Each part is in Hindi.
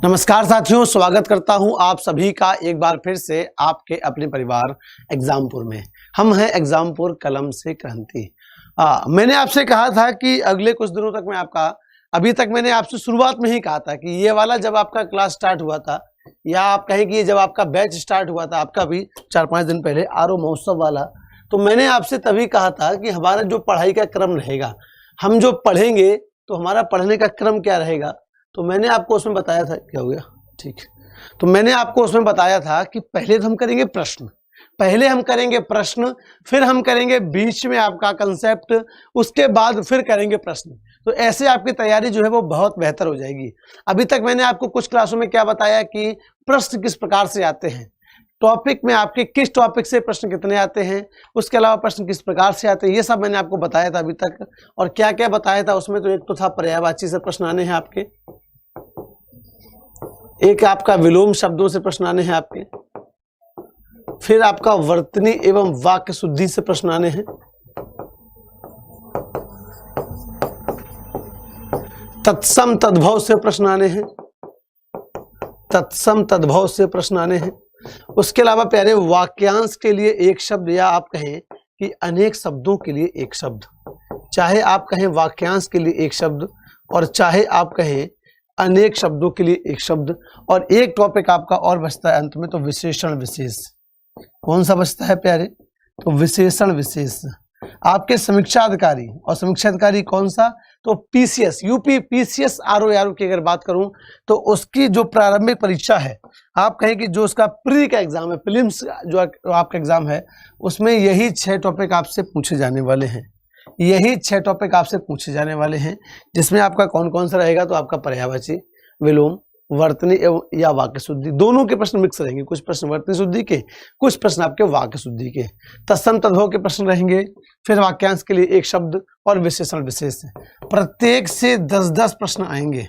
नमस्कार साथियों, स्वागत करता हूं आप सभी का एक बार फिर से आपके अपने परिवार एग्जामपुर में। हम हैं एग्जामपुर कलम से क्रांति। मैंने आपसे कहा था कि अगले कुछ दिनों तक मैं अभी तक मैंने आपसे शुरुआत में ही कहा था कि ये वाला जब आपका क्लास स्टार्ट हुआ था, या आप कहें कि जब आपका बैच स्टार्ट हुआ था आपका भी 4-5 दिन पहले आरओ महोत्सव वाला, तो मैंने आपसे तभी कहा था कि हमारा जो पढ़ाई का क्रम रहेगा, हम जो पढ़ेंगे तो हमारा पढ़ने का क्रम क्या रहेगा। तो मैंने आपको उसमें बताया था, क्या हो गया, ठीक। तो मैंने आपको उसमें बताया था कि पहले तो हम करेंगे प्रश्न, फिर हम करेंगे बीच में आपका कंसेप्ट, उसके बाद फिर करेंगे प्रश्न। तो ऐसे आपकी तैयारी जो है वो बहुत बेहतर हो जाएगी। अभी तक मैंने आपको कुछ क्लासों में क्या बताया कि प्रश्न किस प्रकार से आते हैं, टॉपिक में आपके किस टॉपिक से प्रश्न कितने आते हैं, उसके अलावा प्रश्न किस प्रकार से आते हैं, ये सब मैंने आपको बताया था अभी तक। और क्या क्या बताया था उसमें, तो एक तो था पर्यायवाची से प्रश्न आने हैं आपके, एक आपका विलोम शब्दों से प्रश्न आने हैं आपके, फिर आपका वर्तनी एवं वाक्य शुद्धि से प्रश्न आने हैं, तत्सम तद्भव से प्रश्न आने हैं, उसके अलावा प्यारे वाक्यांश के लिए एक शब्द, या आप कहें कि अनेक शब्दों के लिए एक शब्द, चाहे आप कहें वाक्यांश के लिए एक शब्द और चाहे आप कहें अनेक शब्दों के लिए एक शब्द। और एक टॉपिक आपका और बचता है अंत में, तो विशेषण विशेष। कौन सा बचता है प्यारे, तो विशेषण विशेष। आपके समीक्षा अधिकारी, और समीक्षा अधिकारी कौन सा, तो पीसीएस, यूपी पीसीएस आरओ की अगर बात करूं तो उसकी जो प्रारंभिक परीक्षा है, आप कहें कि जो उसका प्री का एग्जाम है, प्रीलिम्स जो आपका एग्जाम है, उसमें यही 6 टॉपिक आपसे पूछे जाने वाले हैं। जिसमें आपका कौन कौन सा रहेगा, तो आपका पर्यायवाची, विलोम, वर्तनी एवं या वाक्य शुद्धि, दोनों के प्रश्न मिक्स रहेंगे। कुछ प्रश्न वर्तनी शुद्धि के, कुछ प्रश्न आपके वाक्य शुद्धि के, तत्सम तद्भव के प्रश्न रहेंगे, फिर वाक्यांश के लिए एक शब्द और विशेषण विशेष। प्रत्येक से 10-10 प्रश्न आएंगे,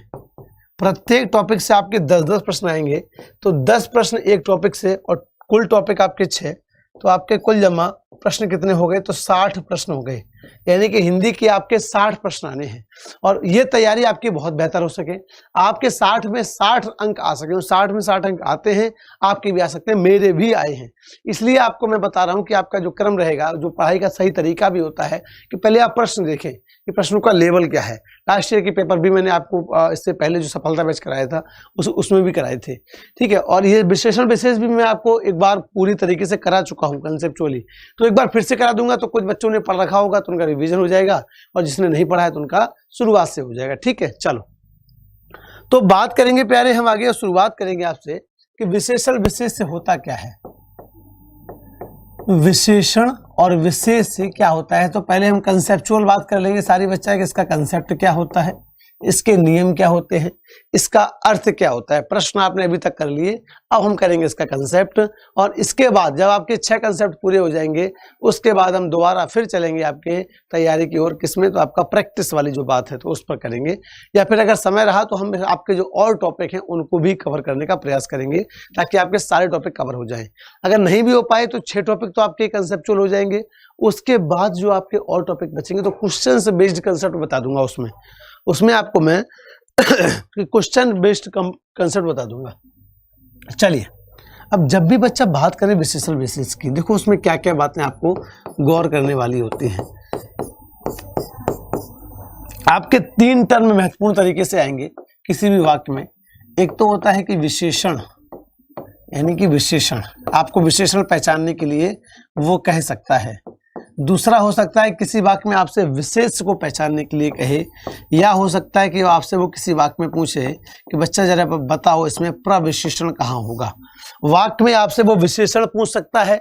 प्रत्येक टॉपिक से आपके 10-10 प्रश्न आएंगे। तो 10 प्रश्न एक टॉपिक से, और कुल टॉपिक आपके 6, तो आपके कुल जमा प्रश्न कितने हो गए, तो 60 प्रश्न हो गए। यानी कि हिंदी के आपके 60 प्रश्न आने हैं। और ये तैयारी आपकी बहुत बेहतर हो सके, आपके 60 में 60 अंक आ सके, 60 में 60 अंक आते हैं, आपके भी आ सकते हैं, मेरे भी आए हैं। इसलिए आपको मैं बता रहा हूं कि आपका जो क्रम रहेगा, जो पढ़ाई का सही तरीका भी होता है कि पहले आप प्रश्न देखें कि प्रश्नों का लेवल क्या है। लास्ट ईयर के पेपर भी मैंने आपको इससे पहले जो सफलता बैच कराया था उसमें भी कराए थे, ठीक है। और ये विशेषण विशेष भी मैं आपको एक बार पूरी तरीके से करा चुका हूँ कंसेप्चुअली, तो एक बार फिर से करा दूंगा। तो कुछ बच्चों ने पढ़ रखा होगा तो उनका रिवीजन हो जाएगा, और जिसने नहीं पढ़ा है तो उनका शुरुआत से हो जाएगा, ठीक है। चलो, तो बात करेंगे प्यारे हम आगे, और शुरुआत करेंगे आपसे कि विशेषण विशेष से होता क्या है, विशेषण और विशेष से क्या होता है। तो पहले हम कंसेप्चुअल बात कर लेंगे सारी बच्चा कि इसका कंसेप्ट क्या होता है, इसके नियम क्या होते हैं, इसका अर्थ क्या होता है। प्रश्न आपने अभी तक कर लिए, अब हम करेंगे इसका कंसेप्ट। और इसके बाद जब आपके 6 कंसेप्ट पूरे हो जाएंगे, उसके बाद हम दोबारा फिर चलेंगे आपके तैयारी की ओर, किसमें, तो आपका प्रैक्टिस वाली जो बात है तो उस पर करेंगे। या फिर अगर समय रहा तो हम आपके जो और टॉपिक हैं उनको भी कवर करने का प्रयास करेंगे, ताकि आपके सारे टॉपिक कवर हो जाएं। अगर नहीं भी हो पाए तो 6 टॉपिक तो आपके कंसेप्चुअल हो जाएंगे। उसके बाद जो आपके और टॉपिक बचेंगे तो क्वेश्चन से बेस्ड कंसेप्ट बता दूंगा, उसमें आपको मैं क्वेश्चन बेस्ड कंसेप्ट बता दूंगा। चलिए, अब जब भी बच्चा बात करे विशेषण विशेष की, देखो उसमें क्या क्या बातें आपको गौर करने वाली होती हैं। आपके 3 टर्म महत्वपूर्ण तरीके से आएंगे किसी भी वाक्य में। एक तो होता है कि विशेषण, यानी कि विशेषण आपको विशेषण पहचानने के लिए वो कह सकता है। दूसरा हो सकता है किसी वाक्य में आपसे विशेष को पहचानने के लिए कहे, या हो सकता है कि आपसे वो किसी वाक्य में पूछे कि बच्चा जरा बताओ इसमें प्रविशेषण कहाँ होगा। वाक्य में आपसे वो विशेषण पूछ सकता है,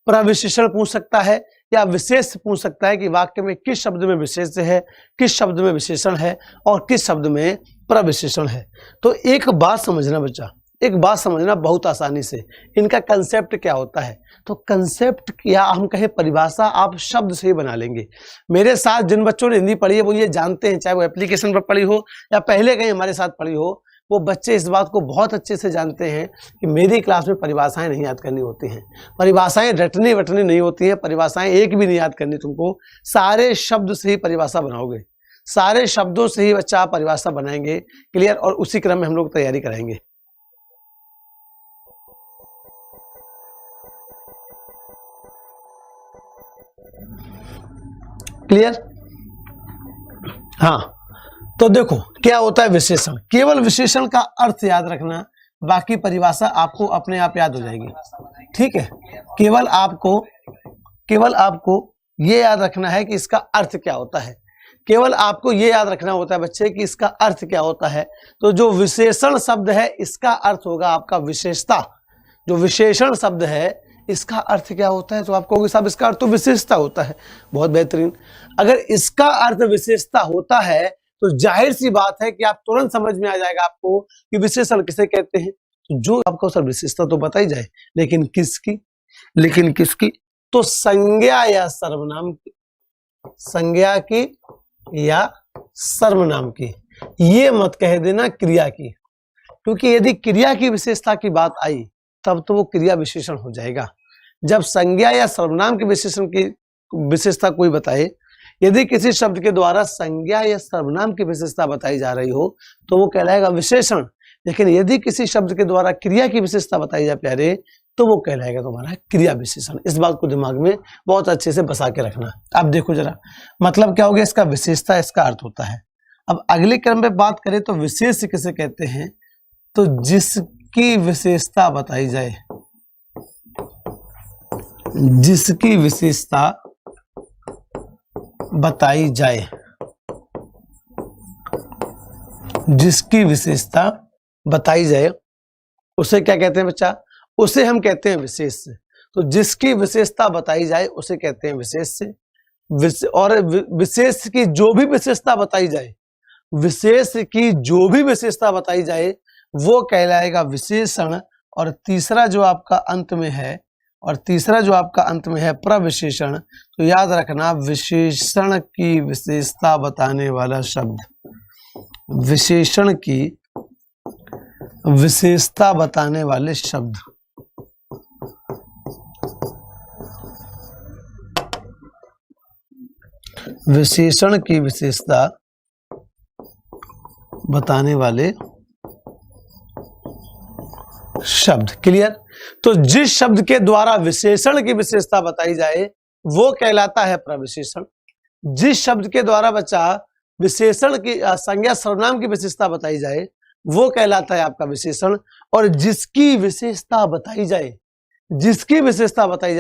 प्रविशेषण पूछ सकता है, या विशेष पूछ सकता है कि वाक्य में किस शब्द में विशेष है, किस शब्द में विशेषण है और किस शब्द में प्रविशेषण है। तो एक बात समझना बच्चा, एक बात समझना बहुत आसानी से, इनका कंसेप्ट क्या होता है। तो कंसेप्ट या हम कहें परिभाषा आप शब्द से ही बना लेंगे। मेरे साथ जिन बच्चों ने हिंदी पढ़ी है वो ये जानते हैं, चाहे वो एप्लीकेशन पर पढ़ी हो या पहले कहीं हमारे साथ पढ़ी हो, वो बच्चे इस बात को बहुत अच्छे से जानते हैं कि मेरी क्लास में परिभाषाएं नहीं याद करनी होती हैं, परिभाषाएं रटनी वटनी नहीं होती हैं, परिभाषाएं एक भी नहीं याद करनी तुमको, सारे शब्द से ही परिभाषा बनाओगे। सारे शब्दों से ही बच्चा आप परिभाषा बनाएंगे। क्लियर, और उसी क्रम में हम लोग तैयारी कराएंगे। क्लियर, हाँ। तो देखो क्या होता है विशेषण, केवल विशेषण का अर्थ याद रखना, बाकी परिभाषा आपको अपने आप याद हो जाएगी। ठीक है, केवल आपको ये याद रखना है कि इसका अर्थ क्या होता है, केवल आपको ये याद रखना होता है बच्चे कि इसका अर्थ क्या होता है। तो जो विशेषण शब्द है इसका अर्थ होगा आपका विशेषता। जो विशेषण शब्द है इसका अर्थ क्या होता है, तो आप कहोगे साहब इसका अर्थ तो विशेषता होता है। बहुत बेहतरीन, अगर इसका अर्थ विशेषता होता है तो जाहिर सी बात है कि आप तुरंत समझ में आ जाएगा आपको कि विशेषण किसे कहते हैं। तो जो आपको सर विशेषता तो बताई जाए, लेकिन किसकी, तो संज्ञा या सर्वनाम की, संज्ञा की या सर्वनाम की। ये मत कह देना क्रिया की, क्योंकि यदि क्रिया की विशेषता की बात आई तब तो वो क्रिया विशेषण हो जाएगा। जब संज्ञा या सर्वनाम के विशेषण की विशेषता कोई बताए, यदि किसी शब्द के द्वारा संज्ञा या सर्वनाम की विशेषता बताई जा रही हो तो वो कहलाएगा विशेषण। लेकिन यदि किसी शब्द के द्वारा क्रिया की विशेषता बताई जाए प्यारे, तो वो कहलाएगा तुम्हारा क्रिया विशेषण। इस बात को दिमाग में बहुत अच्छे से बसा के रखना। अब देखो जरा, मतलब क्या हो गया इसका विशेषता, इसका अर्थ होता है। अब अगले क्रम में बात करें तो विशेष किसे कहते हैं, तो जिसकी विशेषता बताई जाए, जिसकी विशेषता बताई जाए, जिसकी विशेषता बताई जाए उसे क्या कहते हैं बच्चा, उसे हम कहते हैं विशेष। तो जिसकी विशेषता बताई जाए उसे कहते हैं विशेष। और विशेष की जो भी विशेषता बताई जाए, विशेष की जो भी विशेषता बताई जाए वो कहलाएगा विशेषण। और तीसरा जो आपका अंत में है, प्रविशेषण। तो याद रखना विशेषण की विशेषता बताने वाला शब्द, विशेषण की विशेषता बताने वाले शब्द, विशेषण की विशेषता बताने वाले शब्द। क्लियर, तो जिस शब्द के द्वारा विशेषण की विशेषता बताई जाए वो कहलाता है प्रविशेषण। जिस शब्द के द्वारा बच्चा विशेषण की संज्ञा सर्वनाम की विशेषता बताई जाए वो कहलाता है आपका विशेषण। और जिसकी विशेषता बताई जाए,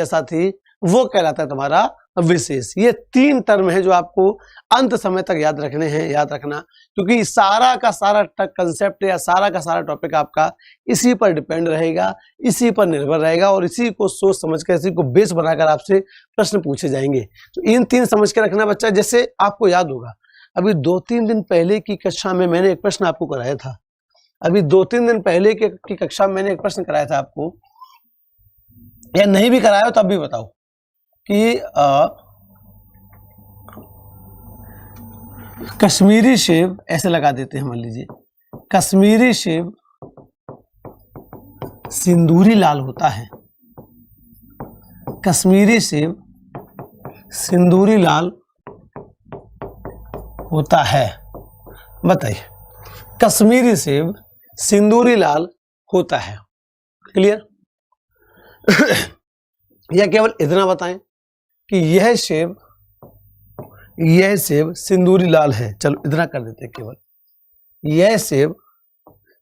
साथी, वो कहलाता है तुम्हारा विशेष। ये 3 टर्म है जो आपको अंत समय तक याद रखने हैं, याद रखना, क्योंकि सारा का सारा कंसेप्ट या सारा का सारा टॉपिक आपका इसी पर डिपेंड रहेगा, इसी पर निर्भर रहेगा और इसी को सोच समझ कर, इसी को बेस बनाकर आपसे प्रश्न पूछे जाएंगे। तो इन 3 समझ के रखना बच्चा। जैसे आपको याद होगा अभी 2-3 दिन पहले की कक्षा में मैंने एक प्रश्न आपको कराया था, की कक्षा में मैंने एक प्रश्न कराया था आपको, या नहीं भी कराया हो तब भी बताओ कि कश्मीरी सेब, ऐसे लगा देते हैं, मान लीजिए कश्मीरी सेब सिंदूरी लाल होता है, कश्मीरी सेब सिंदूरी लाल होता है। बताइए, कश्मीरी सेब सिंदूरी लाल होता है। क्लियर, या केवल इतना बताएं कि यह सेब सिंदूरी लाल है। चलो इतना कर देते हैं, केवल यह सेब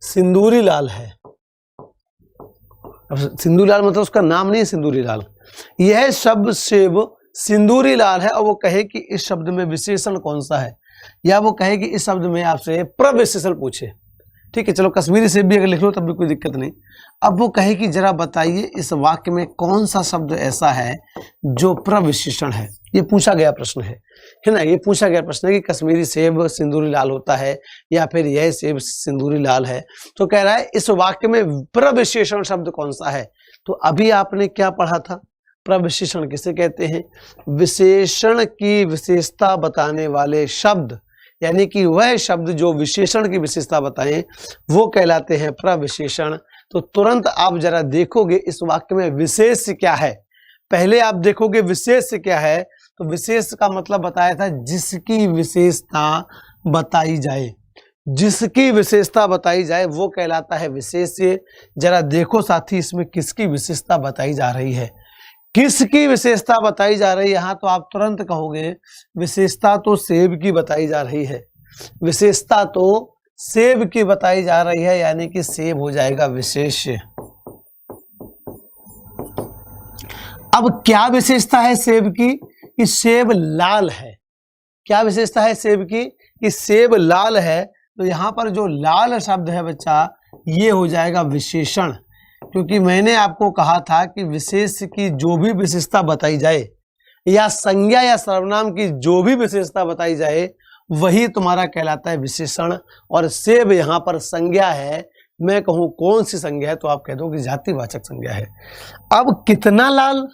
सिंदूरी लाल है। अब सिंदूरी लाल मतलब उसका नाम नहीं है सिंदूरी लाल, यह शब्द सेब सिंदूरी लाल है। और वो कहे कि इस शब्द में विशेषण कौन सा है, या वो कहे कि इस शब्द में आपसे प्रविशेषण पूछे। ठीक है, चलो कश्मीरी सेब भी अगर लिख लो तब भी कोई दिक्कत नहीं। अब वो कहे कि जरा बताइए इस वाक्य में कौन सा शब्द ऐसा है जो प्रविशेषण है। ये पूछा गया प्रश्न है ना, ये पूछा गया प्रश्न है कि कश्मीरी सेब सिंदूरी लाल होता है या फिर यह सेब सिंदूरी लाल है। तो कह रहा है इस वाक्य में प्रविशेषण शब्द कौन सा है। तो अभी आपने क्या पढ़ा था, प्रविशेषण किसे कहते हैं, विशेषण की विशेषता बताने वाले शब्द, यानी कि वह शब्द जो विशेषण की विशेषता बताएं वो कहलाते हैं प्रविशेषण। तो तुरंत आप जरा देखोगे इस वाक्य में विशेष क्या है। पहले आप देखोगे विशेष क्या है, तो विशेष का मतलब बताया था जिसकी विशेषता बताई जाए, जिसकी विशेषता बताई जाए वो कहलाता है विशेष्य। जरा देखो साथी इसमें किसकी विशेषता बताई जा रही है, किसकी विशेषता बताई जा रही है। यहाँ तो आप तुरंत कहोगे विशेषता तो सेब की बताई जा रही है, विशेषता तो सेब की बताई जा रही है, यानी कि सेब हो जाएगा विशेष्य। अब क्या विशेषता है सेब की कि सेब लाल है। क्या विशेषता है सेब की कि सेब लाल है, तो यहाँ पर जो लाल शब्द है बच्चा ये हो जाएगा विशेषण, क्योंकि मैंने आपको कहा था कि विशेष की जो भी विशेषता बताई जाए या संज्ञा या सर्वनाम की जो भी विशेषता बताई जाए वही तुम्हारा कहलाता है विशेषण। और सेब यहाँ पर संज्ञा है, मैं कहूँ कौन सी संज्ञा है तो आप कह दो कि जातिवाचक संज्ञा है। अब कितना लाल,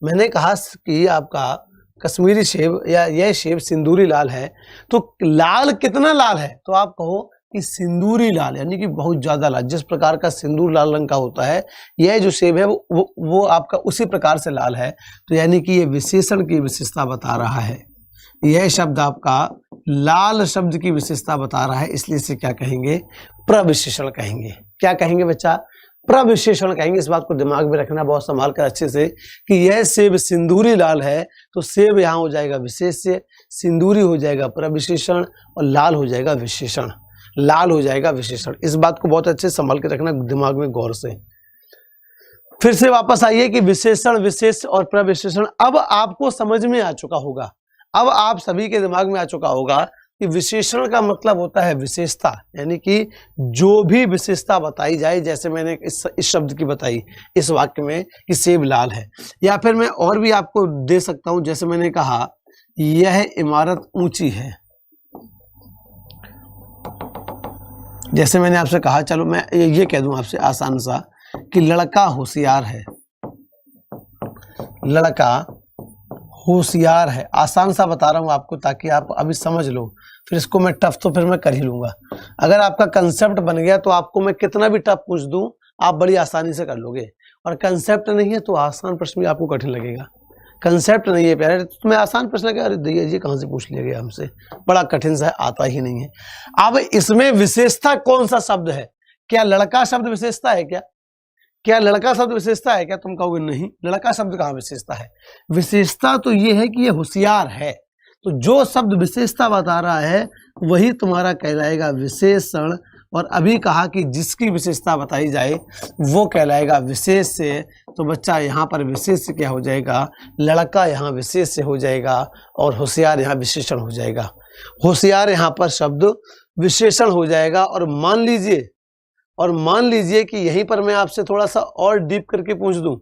मैंने कहा कि आपका कश्मीरी सेब या यह सेब सिंदूरी लाल है, तो लाल कितना लाल है तो आप कहो कि सिंदूरी लाल, यानी कि बहुत ज्यादा लाल। जिस प्रकार का सिंदूर लाल रंग का होता है यह जो सेब है वो आपका उसी प्रकार से लाल है, तो यानी कि ये विशेषण की विशेषता बता रहा है। यह शब्द आपका लाल शब्द की विशेषता बता रहा है, इसलिए इसे क्या कहेंगे, प्रविशेषण कहेंगे। क्या कहेंगे बच्चा, प्रविशेषण कहेंगे। इस बात को दिमाग में रखना बहुत संभाल कर अच्छे से कि यह सेब सिंदूरी लाल है, तो सेब यहाँ हो जाएगा विशेष्य, सिंदूरी हो जाएगा प्रविशेषण और लाल हो जाएगा विशेषण, लाल हो जाएगा विशेषण। इस बात को बहुत अच्छे से संभाल के रखना दिमाग में गौर से। फिर से वापस आइए कि विशेषण, विशेष और प्रविशेषण अब आपको समझ में आ चुका होगा, अब आप सभी के दिमाग में आ चुका होगा कि विशेषण का मतलब होता है विशेषता, यानी कि जो भी विशेषता बताई जाए, जैसे मैंने इस शब्द की बताई इस वाक्य में कि सेब लाल है, या फिर मैं और भी आपको दे सकता हूं, जैसे मैंने कहा यह इमारत ऊंची है। जैसे मैंने आपसे कहा, चलो मैं ये कह दूं आपसे आसान सा कि लड़का होशियार है, लड़का होशियार है। आसान सा बता रहा हूं आपको ताकि आप अभी समझ लो, फिर इसको मैं टफ तो फिर मैं कर ही लूंगा। अगर आपका कंसेप्ट बन गया तो आपको मैं कितना भी टफ पूछ दूं आप बड़ी आसानी से कर लोगे, और कंसेप्ट नहीं है तो आसान प्रश्न भी आपको कठिन लगेगा। कंसेप्ट नहीं है प्यारे तो तुम्हें आसान प्रश्न लगे, अरे दैया जी कहाँ से पूछ लिया गया हमसे, बड़ा कठिन सा आता ही नहीं है। अब इसमें विशेषता कौन सा शब्द है, क्या लड़का शब्द विशेषता है क्या, क्या लड़का शब्द विशेषता है क्या, तुम कहोगे नहीं, लड़का शब्द कहाँ विशेषता है। विशेषता तो ये है कि ये होशियार है, तो जो शब्द विशेषता बता रहा है वही तुम्हारा कहलाएगा विशेषण। और अभी कहा कि जिसकी विशेषता बताई जाए वो कहलाएगा विशेष्य, तो बच्चा यहाँ पर विशेष्य क्या हो जाएगा, लड़का यहाँ विशेष्य हो जाएगा और होशियार यहाँ विशेषण हो जाएगा। होशियार यहाँ पर शब्द विशेषण हो जाएगा। और मान लीजिए कि यहीं पर मैं आपसे थोड़ा सा और डीप करके पूछ दूं,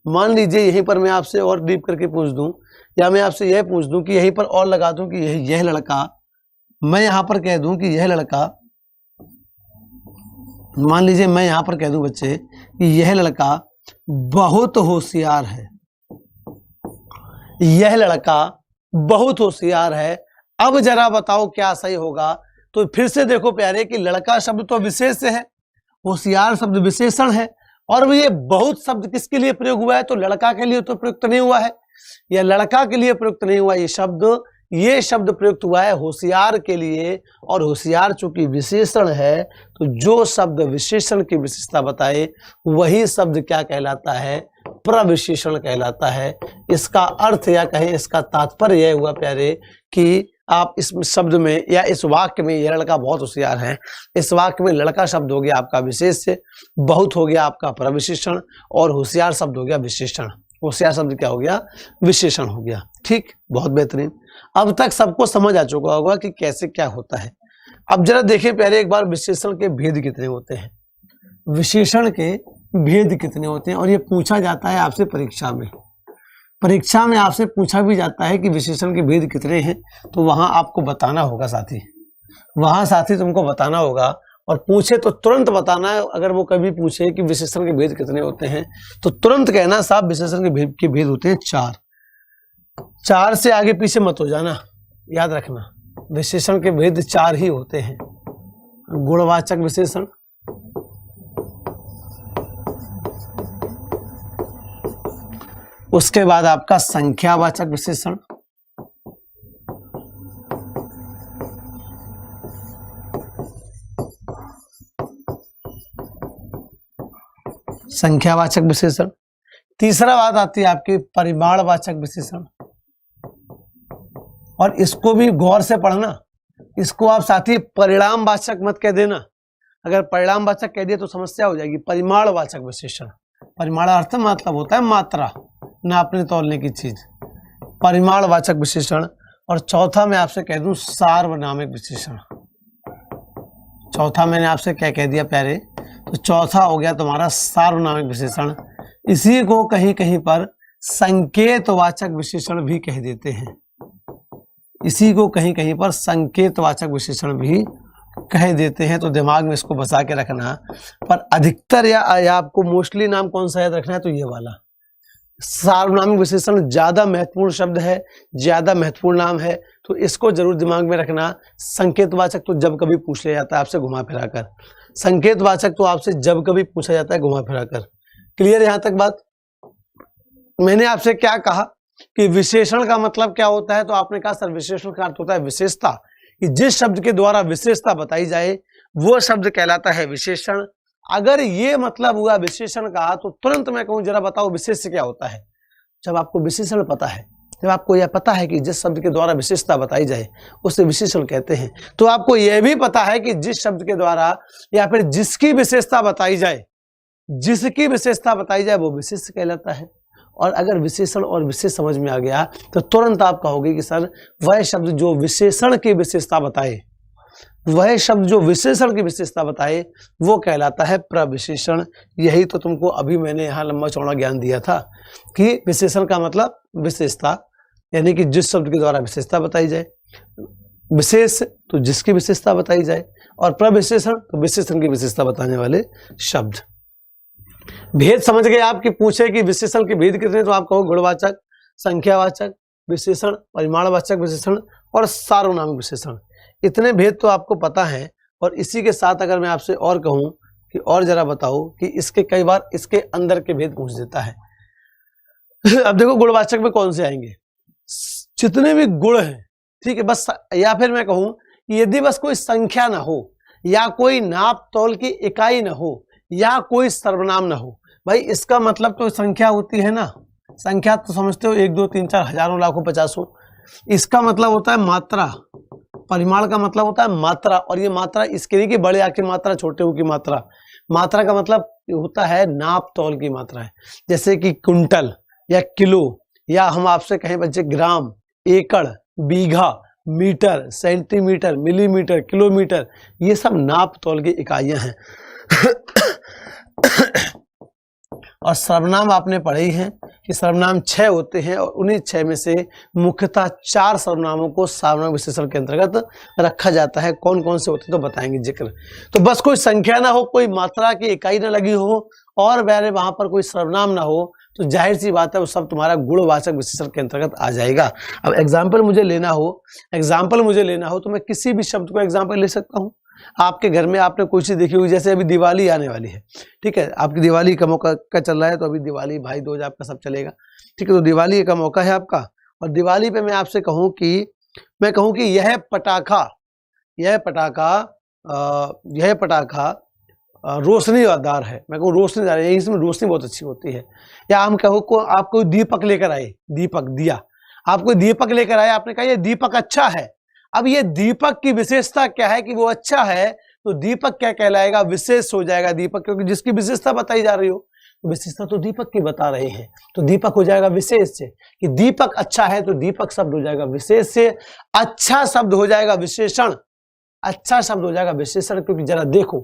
मान लीजिए यहीं पर मैं आपसे और डीप करके पूछ दूं, या मैं आपसे यह पूछ दूं कि यहीं पर और लगा दूं कि यह लड़का, मैं यहां पर कह दूं कि यह लड़का, मान लीजिए मैं यहां पर कह दूं बच्चे कि यह लड़का बहुत होशियार है, यह लड़का बहुत होशियार है। अब जरा बताओ क्या सही होगा। तो फिर से देखो प्यारे कि लड़का शब्द तो विशेष है, होशियार शब्द विशेषण है, और ये बहुत शब्द किसके लिए प्रयोग हुआ है, तो लड़का के लिए तो प्रयुक्त नहीं हुआ है, या लड़का के लिए प्रयुक्त नहीं हुआ। ये शब्द प्रयुक्त हुआ है होशियार के लिए, और होशियार चूंकि विशेषण है तो जो शब्द विशेषण की विशेषता बताए वही शब्द क्या कहलाता है, प्रविशेषण कहलाता है। इसका अर्थ या कहें इसका तात्पर्य यह हुआ प्यारे कि आप इस शब्द में या इस वाक्य में यह लड़का बहुत होशियार है, इस वाक्य में लड़का शब्द हो गया आपका विशेष्य, बहुत हो गया आपका प्रविशेषण, और होशियार शब्द हो गया विशेषण। होशियार शब्द क्या हो गया, विशेषण हो गया। ठीक, बहुत बेहतरीन। अब तक सबको समझ आ चुका होगा कि कैसे क्या होता है। अब जरा देखें पहले एक बार विशेषण के भेद कितने होते हैं, विशेषण के भेद कितने होते हैं, और ये पूछा जाता है आपसे परीक्षा में। परीक्षा में आपसे पूछा भी जाता है कि विशेषण के भेद कितने हैं, तो वहां आपको बताना होगा साथी, वहां साथी तुमको बताना होगा, और पूछे तो तुरंत बताना है। अगर वो कभी पूछे कि विशेषण के भेद कितने होते हैं तो तुरंत कहना साहब विशेषण के भेद होते हैं 4। 4 से आगे पीछे मत हो जाना, याद रखना विशेषण के भेद 4 ही होते हैं। गुणवाचक विशेषण, उसके बाद आपका संख्यावाचक विशेषण, संख्यावाचक विशेषण। तीसरा बात आती है आपकी परिमाणवाचक विशेषण, और इसको भी गौर से पढ़ना। इसको आप साथी परिणामवाचक मत कह देना, अगर परिणामवाचक कह दिया तो समस्या हो जाएगी। परिमाणवाचक विशेषण, परिमाण अर्थ मतलब होता है मात्रा, नापने तौलने की चीज, परिमाणवाचक विशेषण। और चौथा मैं आपसे कह दूं सार्वनामिक विशेषण। चौथा मैंने आपसे क्या कह दिया प्यारे, तो चौथा हो गया तुम्हारा सार्वनामिक विशेषण। इसी को कहीं कहीं पर संकेतवाचक विशेषण भी कह देते हैं, इसी को कहीं कहीं पर संकेतवाचक विशेषण भी कह देते हैं, तो दिमाग में इसको बसा के रखना। पर अधिकतर या आपको मोस्टली नाम कौन सा याद रखना है, तो ये वाला सार्वनामिक विशेषण ज्यादा महत्वपूर्ण शब्द है, ज्यादा महत्वपूर्ण नाम है, तो इसको जरूर दिमाग में रखना। संकेतवाचक तो जब कभी पूछ लिया जाता है आपसे घुमा फिरा कर, संकेतवाचक तो आपसे जब कभी पूछा जाता है घुमा फिरा कर। क्लियर यहां तक बात? मैंने आपसे क्या कहा कि विशेषण का मतलब क्या होता है, तो आपने कहा सर विशेषण का अर्थ होता है विशेषता, कि जिस शब्द के द्वारा विशेषता बताई जाए वो शब्द कहलाता है विशेषण। अगर ये मतलब हुआ विशेषण का, तो तुरंत मैं कहूं जरा बताओ विशेष्य क्या होता है। जब आपको विशेषण पता है, जब आपको यह पता है कि जिस शब्द के द्वारा विशेषता बताई जाए उसे विशेषण कहते हैं, तो आपको यह भी पता है कि जिस शब्द के द्वारा या फिर जिसकी विशेषता बताई जाए, जिसकी विशेषता बताई जाए वो विशेष्य कहलाता है। और अगर विशेषण और विशेष समझ में आ गया तो तुरंत आप कहोगे कि सर वह शब्द जो विशेषण की विशेषता बताए, वह शब्द जो विशेषण की विशेषता बताए वो कहलाता है प्रविशेषण। यही तो तुमको अभी मैंने यहाँ लंबा चौड़ा ज्ञान दिया था कि विशेषण का मतलब विशेषता, यानी कि जिस शब्द के द्वारा विशेषता बताई जाए, विशेष तो जिसकी विशेषता बताई जाए, और प्रविशेषण तो विशेषण की विशेषता बताने वाले शब्द। भेद समझ गए आप कि पूछे कि विशेषण के भेद कितने, तो आप कहो गुणवाचक, संख्यावाचक विशेषण, परिमाणवाचक विशेषण और सार्वनामिक विशेषण। इतने भेद तो आपको पता है। और इसी के साथ अगर मैं आपसे और कहूं कि और जरा बताओ कि इसके कई बार इसके अंदर के भेद पूछ देता है। अब देखो गुणवाचक में कौन से आएंगे, जितने भी गुण हैं, ठीक है, बस। या फिर मैं कहूं कि यदि बस कोई संख्या ना हो, या कोई नाप तौल की इकाई ना हो, या कोई सर्वनाम ना हो, भाई इसका मतलब तो संख्या होती है ना, संख्या तो समझते हो 1 2 3 4 हजारों लाखों पचासों, इसका मतलब होता है मात्रा। परिमाण का मतलब होता है मात्रा, और ये मात्रा इसके लिए कि बड़े आ की मात्रा, छोटे हो की मात्रा। मात्रा का मतलब होता है नाप तौल की मात्रा है, जैसे कि कुंटल या किलो, या हम आपसे कहें बच्चे ग्राम, एकड़, बीघा, मीटर, सेंटीमीटर, मिलीमीटर, किलोमीटर, ये सब नाप तौल की इकाइयां हैं। और सर्वनाम आपने पढ़े ही हैं कि सर्वनाम 6 होते हैं, और उन्हीं 6 में से मुख्यतः 4 सर्वनामों को सार्वनामिक विशेषण के अंतर्गत रखा जाता है। कौन कौन से होते हैं तो बताएंगे जिक्र। तो बस कोई संख्या ना हो, कोई मात्रा की इकाई ना लगी हो, और वहां पर कोई सर्वनाम ना हो, तो जाहिर सी बात है वो सब तुम्हारा गुणवाचक विशेषण के अंतर्गत आ जाएगा। अब एग्जाम्पल मुझे लेना हो तो मैं किसी भी शब्द को एग्जाम्पल ले सकता हूँ। आपके घर में आपने कोई चीज देखी होगी, जैसे अभी दिवाली आने वाली है, ठीक है, आपकी दिवाली का मौका का चल रहा है, तो अभी दिवाली भाई दूज आपका सब चलेगा, ठीक है, तो दिवाली का मौका है आपका। और दिवाली पे मैं आपसे कहूं कि यह पटाखा रोशनीदार है, मैं कहूँ रोशनीदार है, इसमें रोशनी बहुत अच्छी होती है। या हम कहो को आप कोई दीपक लेकर आए, दिया, आप कोई दीपक लेकर आए, आपने कहा ये दीपक अच्छा है। अब ये दीपक की विशेषता क्या है कि वो अच्छा है, तो दीपक क्या कहलाएगा, विशेष हो जाएगा दीपक, क्योंकि जिसकी विशेषता बताई जा रही हो, तो विशेषता तो दीपक की बता रहे हैं, तो दीपक हो जाएगा विशेष से। कि दीपक अच्छा है तो दीपक शब्द हो जाएगा विशेष से, अच्छा शब्द हो जाएगा विशेषण, अच्छा शब्द हो जाएगा विशेषण। क्योंकि जरा देखो,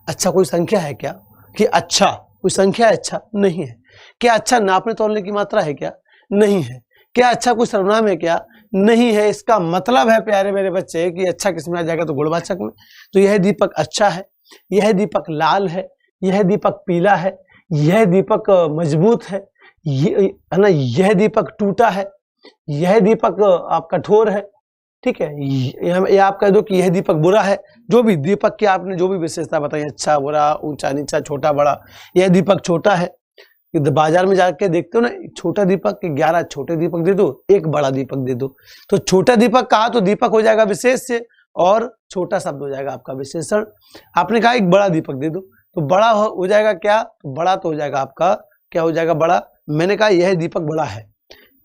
अच्छा कोई संख्या है क्या, कि अच्छा कोई संख्या है, अच्छा नहीं है। क्या अच्छा नापने तोलने की मात्रा है क्या, नहीं है। क्या अच्छा कोई सर्वनाम है क्या, नहीं है। इसका मतलब है प्यारे मेरे बच्चे कि अच्छा किसमें आ जाएगा, तो गुणवाचक में। तो यह दीपक अच्छा है, यह दीपक लाल है, यह दीपक पीला है, यह दीपक मजबूत है, यह दीपक टूटा है, यह दीपक आप कठोर है, ठीक है। ये आप कह दो कि यह दीपक बुरा है। जो भी दीपक की आपने जो भी विशेषता बताई, अच्छा बुरा, ऊंचा नीचा, छोटा बड़ा, यह दीपक छोटा है। बाजार में जाके देखते हो ना, छोटा दीपक के 11 छोटे दीपक दे दो, एक बड़ा दीपक दे दो, तो छोटा दीपक कहा तो दीपक हो जाएगा विशेष से, और छोटा शब्द हो जाएगा आपका विशेषण। आपने कहा एक बड़ा दीपक दे दो, तो बड़ा हो जाएगा क्या, तो बड़ा तो हो जाएगा आपका, क्या हो जाएगा, बड़ा। मैंने कहा यह दीपक बड़ा है,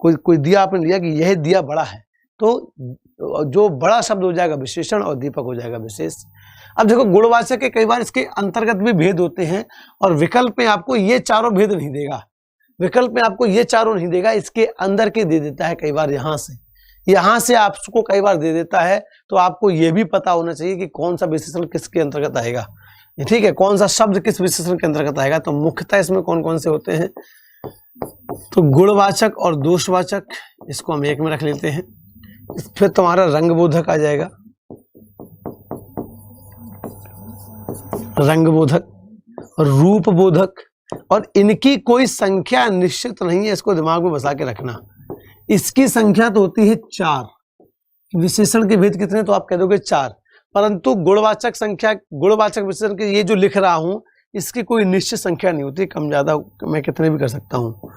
कोई दिया आपने लिया कि यह दिया बड़ा है, तो जो बड़ा शब्द हो जाएगा विशेषण और दीपक हो जाएगा विशेष। अब देखो गुणवाचक के कई बार इसके अंतर्गत भी भेद होते हैं, और विकल्प में आपको ये चारों भेद नहीं देगा, विकल्प में आपको ये चारों नहीं देगा, इसके अंदर के दे देता है कई बार, यहाँ से आपको कई बार दे देता है। तो आपको ये भी पता होना चाहिए कि कौन सा विशेषण किसके अंतर्गत आएगा, ठीक है, कौन सा शब्द किस विशेषण के अंतर्गत आएगा। तो मुख्यतः इसमें कौन कौन से होते हैं, तो गुणवाचक और दोषवाचक, इसको हम एक में रख लेते हैं। फिर तुम्हारा रंगबोधक आ जाएगा, रंगबोधक और रूपबोधक, और इनकी कोई संख्या निश्चित नहीं है, इसको दिमाग में बसा के रखना। इसकी संख्या तो होती है 4, विशेषण के भेद कितने, तो आप कह दोगे 4, परंतु गुणवाचक संख्या, गुणवाचक विशेषण के ये जो लिख रहा हूं इसकी कोई निश्चित संख्या नहीं होती, कम ज्यादा मैं कितने भी कर सकता हूँ,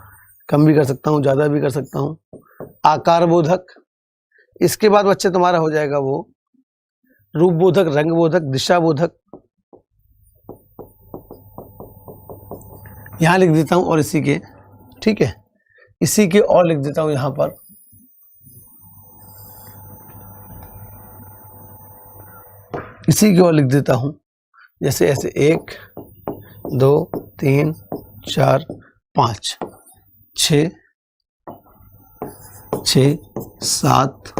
कम भी कर सकता हूँ, ज्यादा भी कर सकता हूँ। आकार बोधक, इसके बाद बच्चे तुम्हारा हो जाएगा वो रूप बोधक, रंग बोधक, दिशा बोधक, यहां लिख देता हूं, और इसी के, ठीक है, इसी के और लिख देता हूं यहां पर, इसी की और लिख देता हूं, जैसे ऐसे 1 2 3 4 5 6 6 7,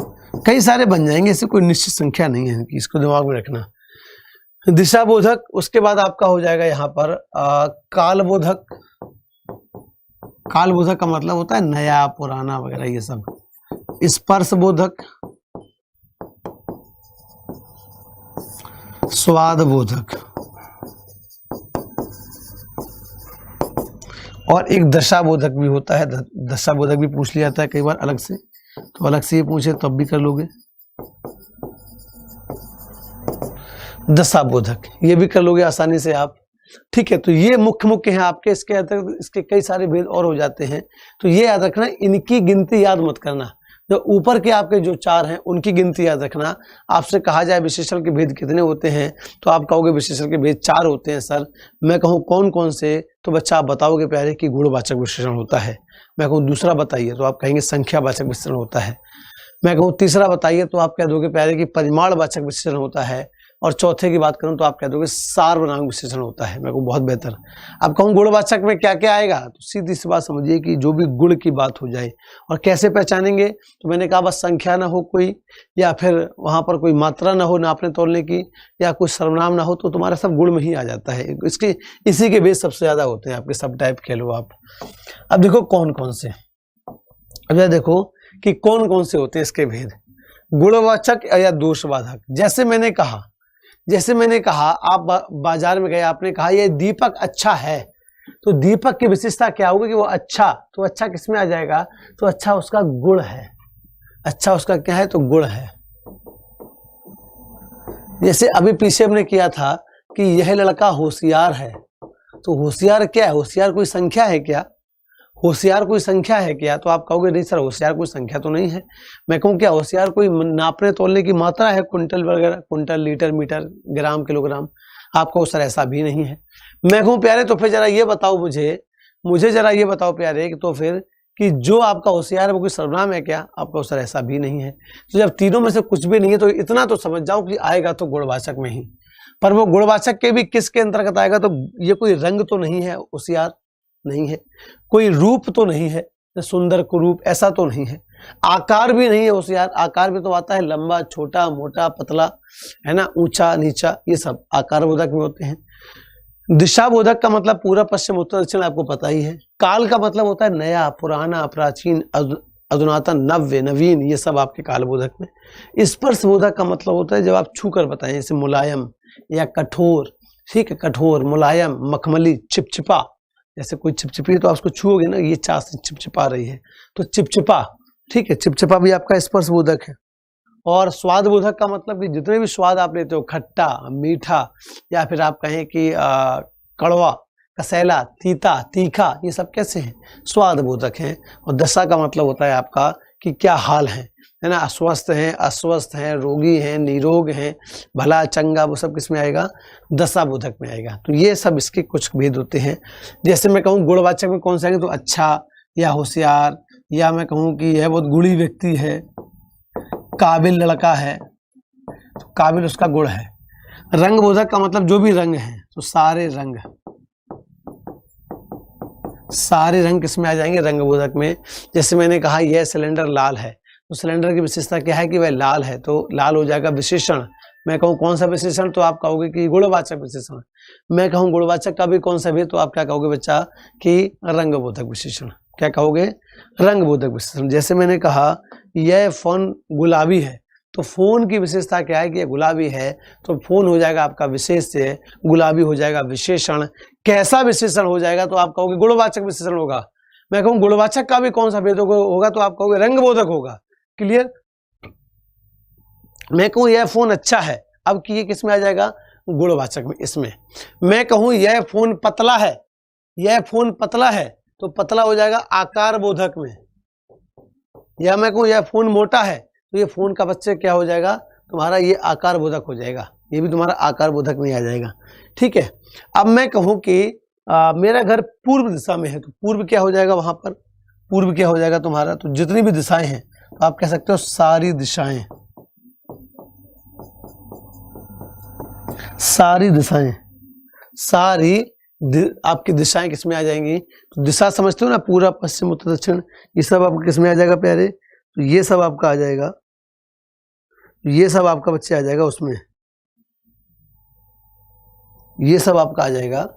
कई सारे बन जाएंगे, इससे कोई निश्चित संख्या नहीं है, इसको दिमाग में रखना। दिशा बोधक, उसके बाद आपका हो जाएगा यहाँ पर काल बोधक। काल बोधक का मतलब होता है नया पुराना वगैरह ये सब। स्पर्श बोधक, स्वाद बोधक, और एक दशा बोधक भी होता है। दशा बोधक भी पूछ लिया जाता है कई बार अलग से, तो अलग से ये पूछे तब भी कर लोगे। दशा बोधक ये भी कर लोगे आसानी से आप, ठीक है। तो ये मुख्य हैं आपके, इसके अतिरिक्त इसके कई सारे भेद और हो जाते हैं, तो ये याद रखना, इनकी गिनती याद मत करना। जो ऊपर के आपके जो 4 हैं उनकी गिनती याद रखना। आपसे कहा जाए विशेषण के भेद कितने होते हैं, तो आप कहोगे विशेषण के भेद 4 होते हैं सर। मैं कहूँ कौन कौन से, तो बच्चा आप बताओगे प्यारे कि गुणवाचक विशेषण होता है। मैं कहूँ दूसरा बताइए, तो आप कहेंगे संख्यावाचक विशेषण होता है। मैं कहूँ तीसरा बताइए, तो आप कह दोगे प्यारे कि परिमाणवाचक विशेषण होता है। और चौथे की बात करूं तो आप कह दोगे सार्वनामिक विशेषण होता है। मैं को बहुत बेहतर। अब कहूँ गुणवाचक में क्या क्या आएगा, तो सीधी सी बात समझिए कि जो भी गुण की बात हो जाए। और कैसे पहचानेंगे, तो मैंने कहा बस संख्या ना हो कोई, या फिर वहां पर कोई मात्रा ना हो नापने तोलने की, या कुछ सर्वनाम ना हो, तो तुम्हारा सब गुण में ही आ जाता है। इसके इसी के बेस सबसे ज्यादा होते हैं आपके, सब टाइप कह लो आप। अब देखो कौन कौन से, अब यह देखो कि कौन कौन से होते हैं इसके भेद। गुणवाचक या दोषवाचक, जैसे मैंने कहा आप बाजार में गए, आपने कहा ये दीपक अच्छा है, तो दीपक की विशेषता क्या होगी कि वो अच्छा, तो अच्छा किस में आ जाएगा, तो अच्छा उसका गुण है। अच्छा उसका क्या है, तो गुण है। जैसे अभी पीछे हमने किया था कि यह लड़का होशियार है, तो होशियार क्या है, होशियार कोई संख्या है क्या, होशियार कोई संख्या है क्या, तो आप कहोगे नहीं सर होशियार कोई संख्या तो नहीं है। मैं कहूँ क्या होशियार कोई नापने तोलने की मात्रा है, क्विंटल वगैरह, क्विंटल, लीटर, मीटर, ग्राम, किलोग्राम, आपको सर ऐसा भी नहीं है। मैं कहूँ प्यारे तो फिर जरा ये बताओ मुझे जरा ये बताओ प्यारे कि तो फिर कि जो आपका होशियार है वो कोई सर्वनाम है क्या, आपका सर ऐसा भी नहीं है। तो जब तीनों में से कुछ भी नहीं है तो इतना तो समझ जाओ कि आएगा तो गुणवाचक में ही। पर वो गुणवाचक के भी किसके अंतर्गत आएगा, तो ये कोई रंग तो नहीं है, होशियार नहीं है, कोई रूप तो नहीं है, सुंदर को रूप ऐसा तो नहीं है, आकार भी नहीं है होशियार, आकार भी तो आता है लंबा, छोटा, मोटा, पतला, है ना, ऊंचा, नीचा, ये सब आकार बोधक में होते हैं। दिशा बोधक का मतलब पूरा, पश्चिम, उत्तर, दक्षिण आपको पता ही है। काल का मतलब होता है नया, पुराना, प्राचीन, अधुनातन, नव्य, नवीन, ये सब आपके काल बोधक में। स्पर्श बोधक का मतलब होता है जब आप छू कर बताएं, जैसे मुलायम या कठोर, ठीक है, कठोर, मुलायम, मखमली, चिपचिपा। जैसे कोई चिपचिपी तो आप उसको छूओगे ना, ये चास चिपचिपा रही है, तो चिपचिपा, ठीक है, चिपचिपा भी आपका स्पर्श बोधक है। और स्वाद बोधक का मतलब कि जितने भी स्वाद आप लेते हो, खट्टा, मीठा, या फिर आप कहें कि कड़वा, कसैला, तीता, तीखा, ये सब कैसे हैं, स्वाद बोधक हैं। और दशा का मतलब होता है आपका कि क्या हाल है, है ना, अस्वस्थ हैं, रोगी हैं, निरोग हैं, भला चंगा, वो सब किसमें आएगा, दशाबोधक में आएगा। तो ये सब इसके कुछ भेद होते हैं। जैसे मैं कहूँ गुणवाचक में कौन से आएंगे, तो अच्छा या होशियार, या मैं कहूँ कि यह बहुत गुणी व्यक्ति है, काबिल लड़का है, तो काबिल उसका गुण है। रंग बोधक का मतलब जो भी रंग है, तो सारे रंग किसमें आ जाएंगे, रंग बोधक में। जैसे मैंने कहा यह सिलेंडर लाल है, तो सिलेंडर की विशेषता क्या है कि वह लाल है, तो लाल हो जाएगा विशेषण। मैं कहूँ कौन सा विशेषण, तो आप कहोगे कि गुणवाचक विशेषण। मैं कहूँ गुणवाचक का भी कौन सा भी, तो आप क्या कहोगे बच्चा कि रंगबोधक विशेषण। क्या कहोगे, रंगबोधक विशेषण। जैसे मैंने कहा यह फोन गुलाबी है, तो फोन की विशेषता क्या है कि ये गुलाबी है, तो फोन हो जाएगा आपका विशेष्य, गुलाबी हो जाएगा विशेषण। कैसा विशेषण हो जाएगा, तो आप कहोगे गुणवाचक विशेषण होगा। मैं कहूँ गुणवाचक का भी कौन सा भेद होगा, तो आप कहोगे रंगबोधक होगा। क्लियर। मैं कहूँ यह फोन अच्छा है, अब कि ये किस में आ जाएगा, गुणवाचक में। इसमें मैं कहूँ यह फोन पतला है, तो पतला हो जाएगा आकार बोधक में। या मैं कहूँ यह फोन मोटा है, तो ये फोन का बच्चे क्या हो जाएगा, तुम्हारा ये आकार बोधक हो जाएगा, ये भी तुम्हारा आकार बोधक में आ जाएगा। ठीक है। अब मैं कहूँ कि मेरा घर पूर्व दिशा में है, तो पूर्व क्या हो जाएगा, वहां पर पूर्व क्या हो जाएगा तुम्हारा, तो जितनी भी दिशाएं हैं, तो आप कह सकते हो सारी दिशाएं, आपकी दिशाएं किसमें आ जाएंगी, तो दिशा समझते हो ना, पूरा पश्चिम उत्तर दक्षिण, ये सब आपको किसमें आ जाएगा प्यारे, तो ये सब आपका आ जाएगा, ये सब आपका बच्चे आ जाएगा उसमें, ये सब आपका आ जाएगा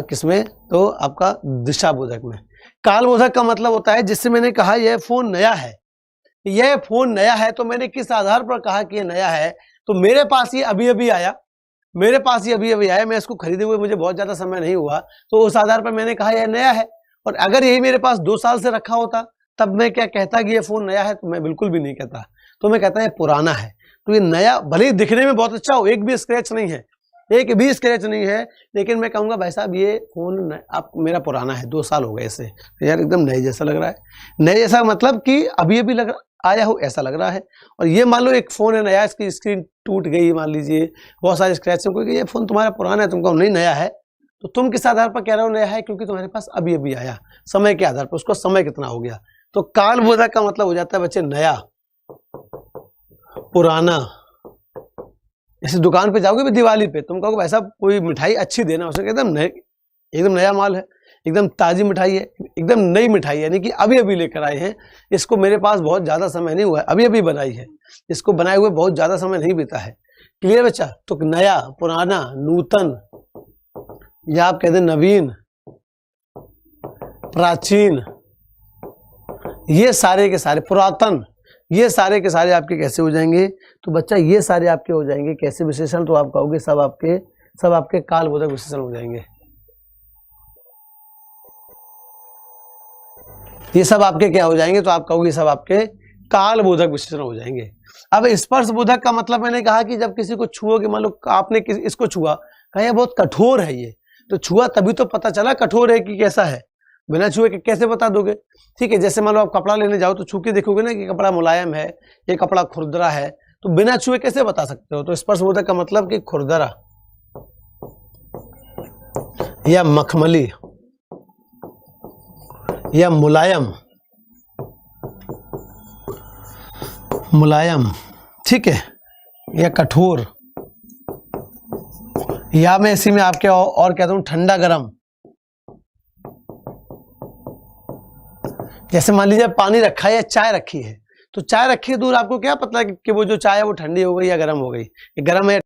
किसमें, तो आपका दिशा बोधक में। काल बोधक का मतलब होता है, जिससे मैंने कहा यह फोन नया है, तो मैंने किस आधार पर कहा कि यह नया है, तो मेरे पास ये अभी अभी आया, मैं इसको खरीदे हुए मुझे बहुत ज्यादा समय नहीं हुआ, तो उस आधार पर मैंने कहा यह नया है। और अगर यही मेरे पास 2 साल से रखा होता, तब मैं क्या कहता कि ये फोन नया है, तो मैं बिल्कुल भी नहीं कहता, तो मैं कहता है पुराना है। तो ये नया भले ही दिखने में बहुत अच्छा हो, एक भी स्क्रैच नहीं है, लेकिन मैं कहूंगा भाई साहब ये फोन आप मेरा पुराना है, 2 साल हो गए इसे, तो यार एकदम नए जैसा लग रहा है। नए जैसा मतलब कि अभी अभी आया हो ऐसा लग रहा है। और ये मान लो एक फोन है नया, इसकी स्क्रीन टूट गई, मान लीजिए बहुत सारे स्क्रैच, कोई ये फोन तुम्हारा पुराना है, तुमको नहीं नया है, तो तुम किस आधार पर कह रहे हो नया है, क्योंकि तुम्हारे पास अभी अभी आया, समय के आधार पर, उसको समय कितना हो गया। तो काल बोधक का मतलब हो जाता है बच्चे नया, पुराना। जैसे दुकान पे जाओगे दिवाली पे, तुम कहोगे भाई साहब कोई मिठाई अच्छी देना, उसने एकदम नया माल है, एकदम ताजी मिठाई है, एकदम नई मिठाई है, यानी कि अभी अभी लेकर आए हैं, इसको मेरे पास बहुत ज्यादा समय नहीं हुआ है, अभी अभी बनाई है, इसको बनाए हुए बहुत ज्यादा समय नहीं बीता है। क्लियर बच्चा। तो नया, पुराना, नूतन, या आप कहते नवीन, प्राचीन, ये सारे के सारे, पुरातन, ये सारे के सारे आपके कैसे हो जाएंगे, तो बच्चा ये सारे आपके हो जाएंगे कैसे विशेषण, तो आप कहोगे सब आपके काल बोधक विशेषण हो जाएंगे। ये सब आपके क्या हो जाएंगे, तो आप कहोगे सब आपके काल बोधक विशेषण हो जाएंगे। अब स्पर्श बोधक का मतलब मैंने कहा कि जब किसी को छुओगे, मान लो आपने इसको छुआ, कहा बहुत कठोर है ये, तो छुआ तभी तो पता चला कठोर है कि कैसा है, बिना छुए के कैसे बता दोगे। ठीक है। जैसे मान लो आप कपड़ा लेने जाओ, तो छू के देखोगे ना कि कपड़ा मुलायम है, ये कपड़ा खुरदरा है, तो बिना छुए कैसे बता सकते हो। तो स्पर्श बोधक का मतलब कि खुरदरा या मखमली या मुलायम, ठीक है, या कठोर, या मैं इसी में आपके और कहता हूं ठंडा गरम। जैसे मान लीजिए पानी रखा है या चाय रखी है, तो चाय रखी है दूर, आपको क्या पता है कि वो जो चाय है वो ठंडी हो गई या गर्म हो गई, ये गर्म है।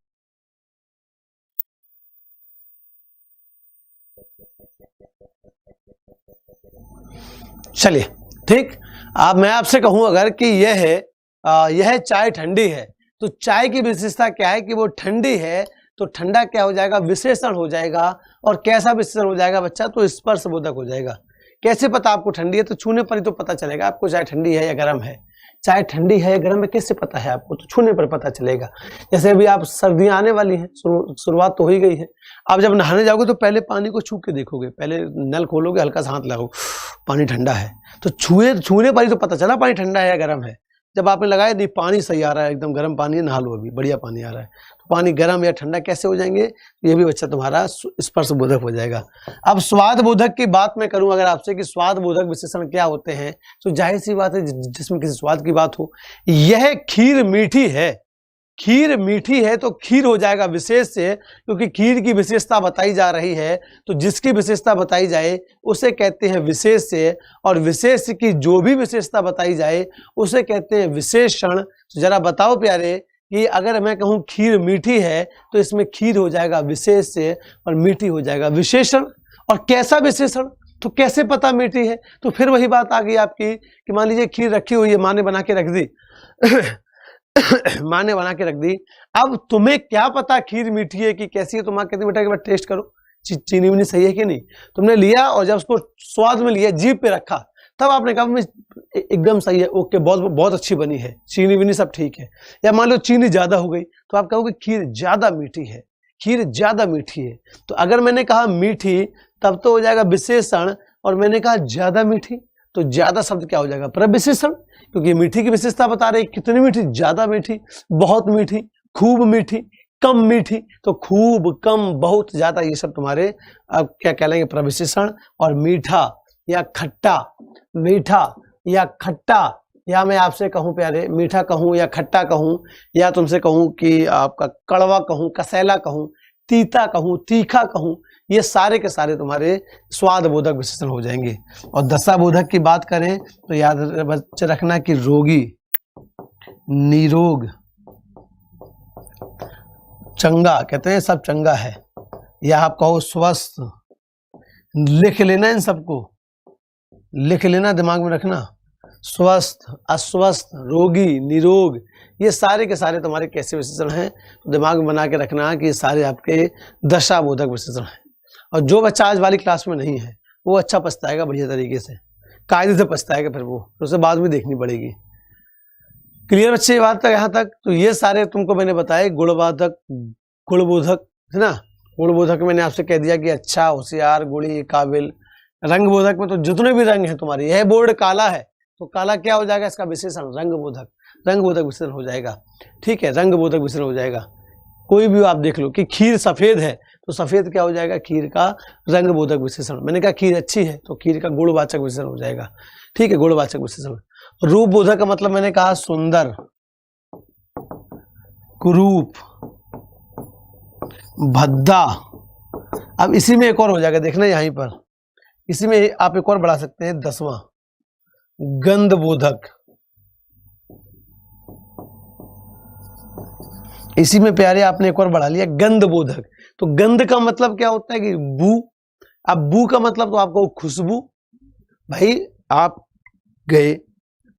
चलिए ठीक। अब मैं आपसे कहूं अगर कि यह चाय ठंडी है, तो चाय की विशेषता क्या है कि वो ठंडी है, तो ठंडा क्या हो जाएगा, विशेषण हो जाएगा। और कैसा विशेषण हो जाएगा बच्चा, तो स्पर्श बोधक हो जाएगा। कैसे पता आपको ठंडी है, तो छूने पर ही तो पता चलेगा आपको चाय ठंडी है या गर्म है। चाय ठंडी है या गर्म है कैसे पता है आपको, तो छूने पर पता चलेगा। जैसे अभी आप सर्दियां आने वाली हैं, शुरुआत तो हो ही गई है, आप जब नहाने जाओगे तो पहले पानी को छू के देखोगे, पहले नल खोलोगे, हल्का सा हाथ लगाओ, पानी ठंडा है, तो छूने पर ही तो पता चला पानी ठंडा है या गर्म है। जब आपने लगाया नहीं पानी सही आ रहा है, एकदम गर्म पानी है, नहा लो अभी, बढ़िया पानी आ रहा है, तो पानी गर्म या ठंडा कैसे हो जाएंगे, ये भी बच्चा तुम्हारा स्पर्श बोधक हो जाएगा। अब स्वाद बोधक की बात मैं करूं अगर आपसे कि स्वाद बोधक विशेषण क्या होते हैं, तो जाहिर सी बात है जिसमें किसी स्वाद की बात हो, यह खीर मीठी है, खीर मीठी है तो खीर हो जाएगा विशेष से, क्योंकि खीर की विशेषता बताई जा रही है, तो जिसकी विशेषता बताई जाए उसे कहते हैं विशेष से, और विशेष की जो भी विशेषता बताई जाए उसे कहते हैं विशेषण। तो जरा बताओ प्यारे कि अगर मैं कहूँ खीर मीठी है तो इसमें खीर हो जाएगा विशेष से और मीठी हो जाएगा विशेषण। और कैसा विशेषण, तो कैसे पता मीठी है, तो फिर वही बात आ गई आपकी कि मान लीजिए खीर रखी हुई है, माँ ने बना के रख दी माँ ने बना के रख दी, अब तुम्हें क्या पता खीर मीठी है कि कैसी है, तो माँ कहती बेटा एक बार टेस्ट करो, चीनी वनी सही है कि नहीं। तुमने लिया और जब उसको स्वाद में लिया, जीभ पे रखा, तब आपने कहा एकदम सही है, ओके, बहुत बहुत अच्छी बनी है, चीनी वनी सब ठीक है। या मान लो चीनी ज्यादा हो गई तो आप कहोगे खीर ज्यादा मीठी है, खीर ज्यादा मीठी है। तो अगर मैंने कहा मीठी तब तो हो जाएगा विशेषण, और मैंने कहा ज्यादा मीठी तो ज्यादा शब्द क्या हो जाएगा, प्रविशेषण, क्योंकि मीठी की विशेषता बता रही, कितनी मीठी, ज्यादा मीठी, बहुत मीठी, खूब मीठी, कम मीठी। तो खूब, कम, बहुत, ज्यादा, ये सब तुम्हारे अब क्या कहलाएंगे, प्रविशेषण। और मीठा या खट्टा, मीठा या खट्टा, या मैं आपसे कहूं प्यारे मीठा कहूं या खट्टा कहूं, या तुमसे कहूं कि आपका कड़वा कहूं, कसैला कहूं, तीता कहूं, तीखा कहूं, ये सारे के सारे तुम्हारे स्वाद बोधक विशेषण हो जाएंगे। और दशा बोधक की बात करें तो याद बच्चे रखना कि रोगी, निरोग, चंगा, कहते हैं सब चंगा है, या आप कहो स्वस्थ, लिख लेना, इन सबको लिख लेना, दिमाग में रखना, स्वस्थ, अस्वस्थ, रोगी, निरोग, ये सारे के सारे तुम्हारे कैसे विशेषण हैं, तो दिमाग में बना के रखना कि ये सारे आपके दशा बोधक विशेषण हैं। और जो बच्चा आज वाली क्लास में नहीं है वो अच्छा पछताएगा, बढ़िया तरीके से, कायदे से पछताएगा, फिर वो उसे बाद में देखनी पड़ेगी। क्लियर बच्चे ये बात तक, यहाँ तक? तो ये सारे तुमको मैंने बताए, गुणबाधक, गुणबोधक, है ना। गुणबोधक मैंने आपसे कह दिया कि अच्छा, होशियार, गुणी, काबिल। रंग बोधक में तो जितने भी रंग हैं तुम्हारे, यह बोर्ड काला है तो काला क्या हो जाएगा, इसका विशेषण रंग बोधक, रंग बोधक विशेषण हो जाएगा। ठीक है, रंग बोधक विशेषण हो जाएगा। कोई भी आप देख लो कि खीर सफेद है तो सफेद क्या हो जाएगा, खीर का रंग बोधक विशेषण। मैंने कहा खीर अच्छी है तो खीर का गुणवाचक विशेषण हो जाएगा। ठीक है, गुणवाचक विशेषण। रूप बोधक का मतलब मैंने कहा सुंदर, कुरूप, भद्दा। अब इसी में एक और हो जाएगा, देखना यहीं पर, इसी में आप एक और बढ़ा सकते हैं, 10वां गंध बोधक। इसी में प्यारे आपने एक और बढ़ा लिया, गंध बोधक। तो गंध का मतलब क्या होता है कि बू। अब बू का मतलब तो आपको खुशबू। भाई आप गए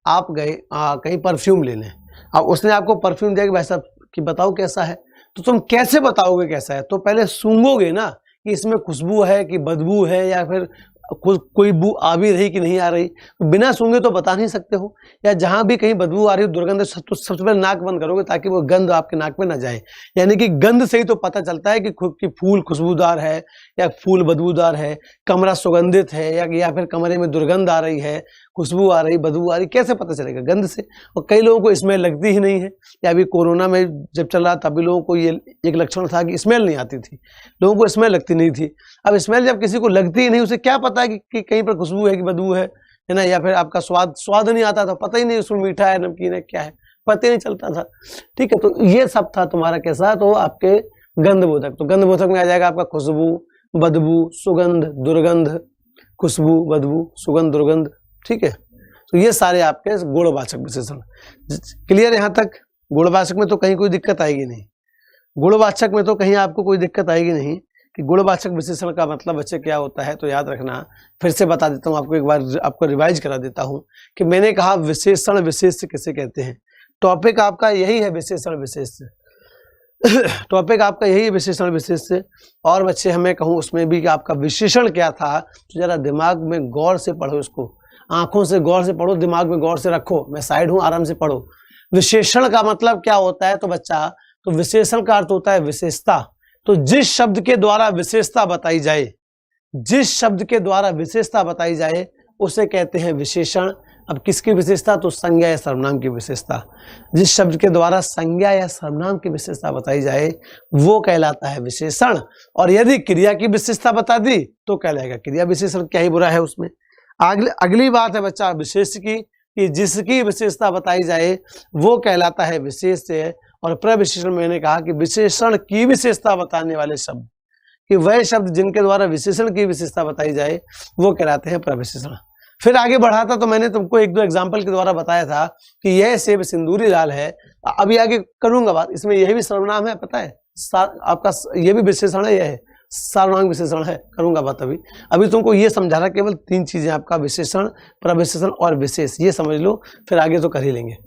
कहीं परफ्यूम लेने, अब उसने आपको परफ्यूम दिया कि भाई साहब कि बताओ कैसा है, तो तुम कैसे बताओगे कैसा है, तो पहले सूंघोगे ना कि इसमें खुशबू है कि बदबू है, या फिर कोई बू आ भी रही कि नहीं आ रही। बिना सूंघे तो बता नहीं सकते हो। या जहां भी कहीं बदबू आ रही हो, दुर्गंध, तो सबसे पहले नाक बंद करोगे ताकि वो गंध आपके नाक में ना जाए। यानी कि गंध से ही तो पता चलता है कि फूल खुशबूदार है या फूल बदबूदार है, कमरा सुगंधित है या फिर कमरे में दुर्गंध आ रही है, खुशबू आ रही, बदबू आ रही, कैसे पता चलेगा, गंध से। और कई लोगों को स्मेल लगती ही नहीं है। या अभी कोरोना में जब चल रहा तभी लोगों को ये एक लक्षण था कि स्मेल नहीं आती थी, लोगों को स्मेल लगती नहीं थी। अब स्मेल जब किसी को लगती ही नहीं, उसे क्या पता है कि कहीं पर खुशबू है कि बदबू है ना। या फिर आपका स्वाद नहीं आता था, पता ही नहीं उसमें मीठा है, नमकीन है, क्या है, पता ही नहीं चलता था। ठीक है, तो ये सब था तुम्हारा कैसा, तो आपके गंधबोधक। तो गंधबोधक में आ जाएगा आपका खुशबू, बदबू, सुगंध, दुर्गंध, खुशबू, बदबू, सुगंध, दुर्गंध। ठीक है, तो ये सारे आपके गुणवाचक विशेषण। क्लियर यहाँ तक? गुणवाचक में तो कहीं कोई दिक्कत आएगी नहीं, गुणवाचक में तो कहीं आपको कोई दिक्कत आएगी नहीं कि गुणवाचक विशेषण का मतलब बच्चे क्या होता है। तो याद रखना, फिर से बता देता हूँ आपको, एक बार आपको रिवाइज करा देता हूँ कि मैंने कहा विशेषण विशेष किसे कहते हैं। टॉपिक आपका यही है, विशेषण विशेष। टॉपिक आपका यही है, विशेषण विशेष से। और बच्चे हमें कहूँ उसमें भी कि आपका विशेषण क्या था, तो जरा दिमाग में गौर से पढ़ो इसको, आंखों से गौर से पढ़ो, दिमाग में गौर से रखो। मैं साइड हूं, आराम से पढ़ो। विशेषण का मतलब क्या होता है, तो बच्चा, तो विशेषण का अर्थ होता है विशेषता। तो जिस शब्द के द्वारा विशेषता बताई जाए, जिस शब्द के द्वारा विशेषता बताई जाए उसे कहते हैं विशेषण। अब किसकी विशेषता? तो संज्ञा या सर्वनाम की विशेषता। जिस शब्द के द्वारा संज्ञा या सर्वनाम की विशेषता बताई जाए वो कहलाता है विशेषण। और यदि क्रिया की विशेषता बता दी तो कहलाएगा क्रिया विशेषण। क्या ही बुरा है उसमें। अगली बात है बच्चा विशेष की, कि जिसकी विशेषता बताई जाए वो कहलाता है विशेष्य। और प्रविशेषण मैंने कहा कि विशेषण की विशेषता बताने वाले शब्द, कि वह शब्द जिनके द्वारा विशेषण की विशेषता बताई जाए वो कहलाते हैं प्रविशेषण। फिर आगे बढ़ा था तो मैंने तुमको एक दो एग्जाम्पल के द्वारा बताया था कि यह सेब सिंदूरी लाल है। अभी आगे करूंगा बात, इसमें यह भी सर्वनाम है, पता है आपका, यह भी विशेषण है, यह है सर्वनाम विशेषण है। करूंगा बात अभी तुमको ये समझा रहा, केवल 3 चीजें आपका विशेषण, प्रविशेषण और विशेष, ये समझ लो, फिर आगे तो कर ही लेंगे।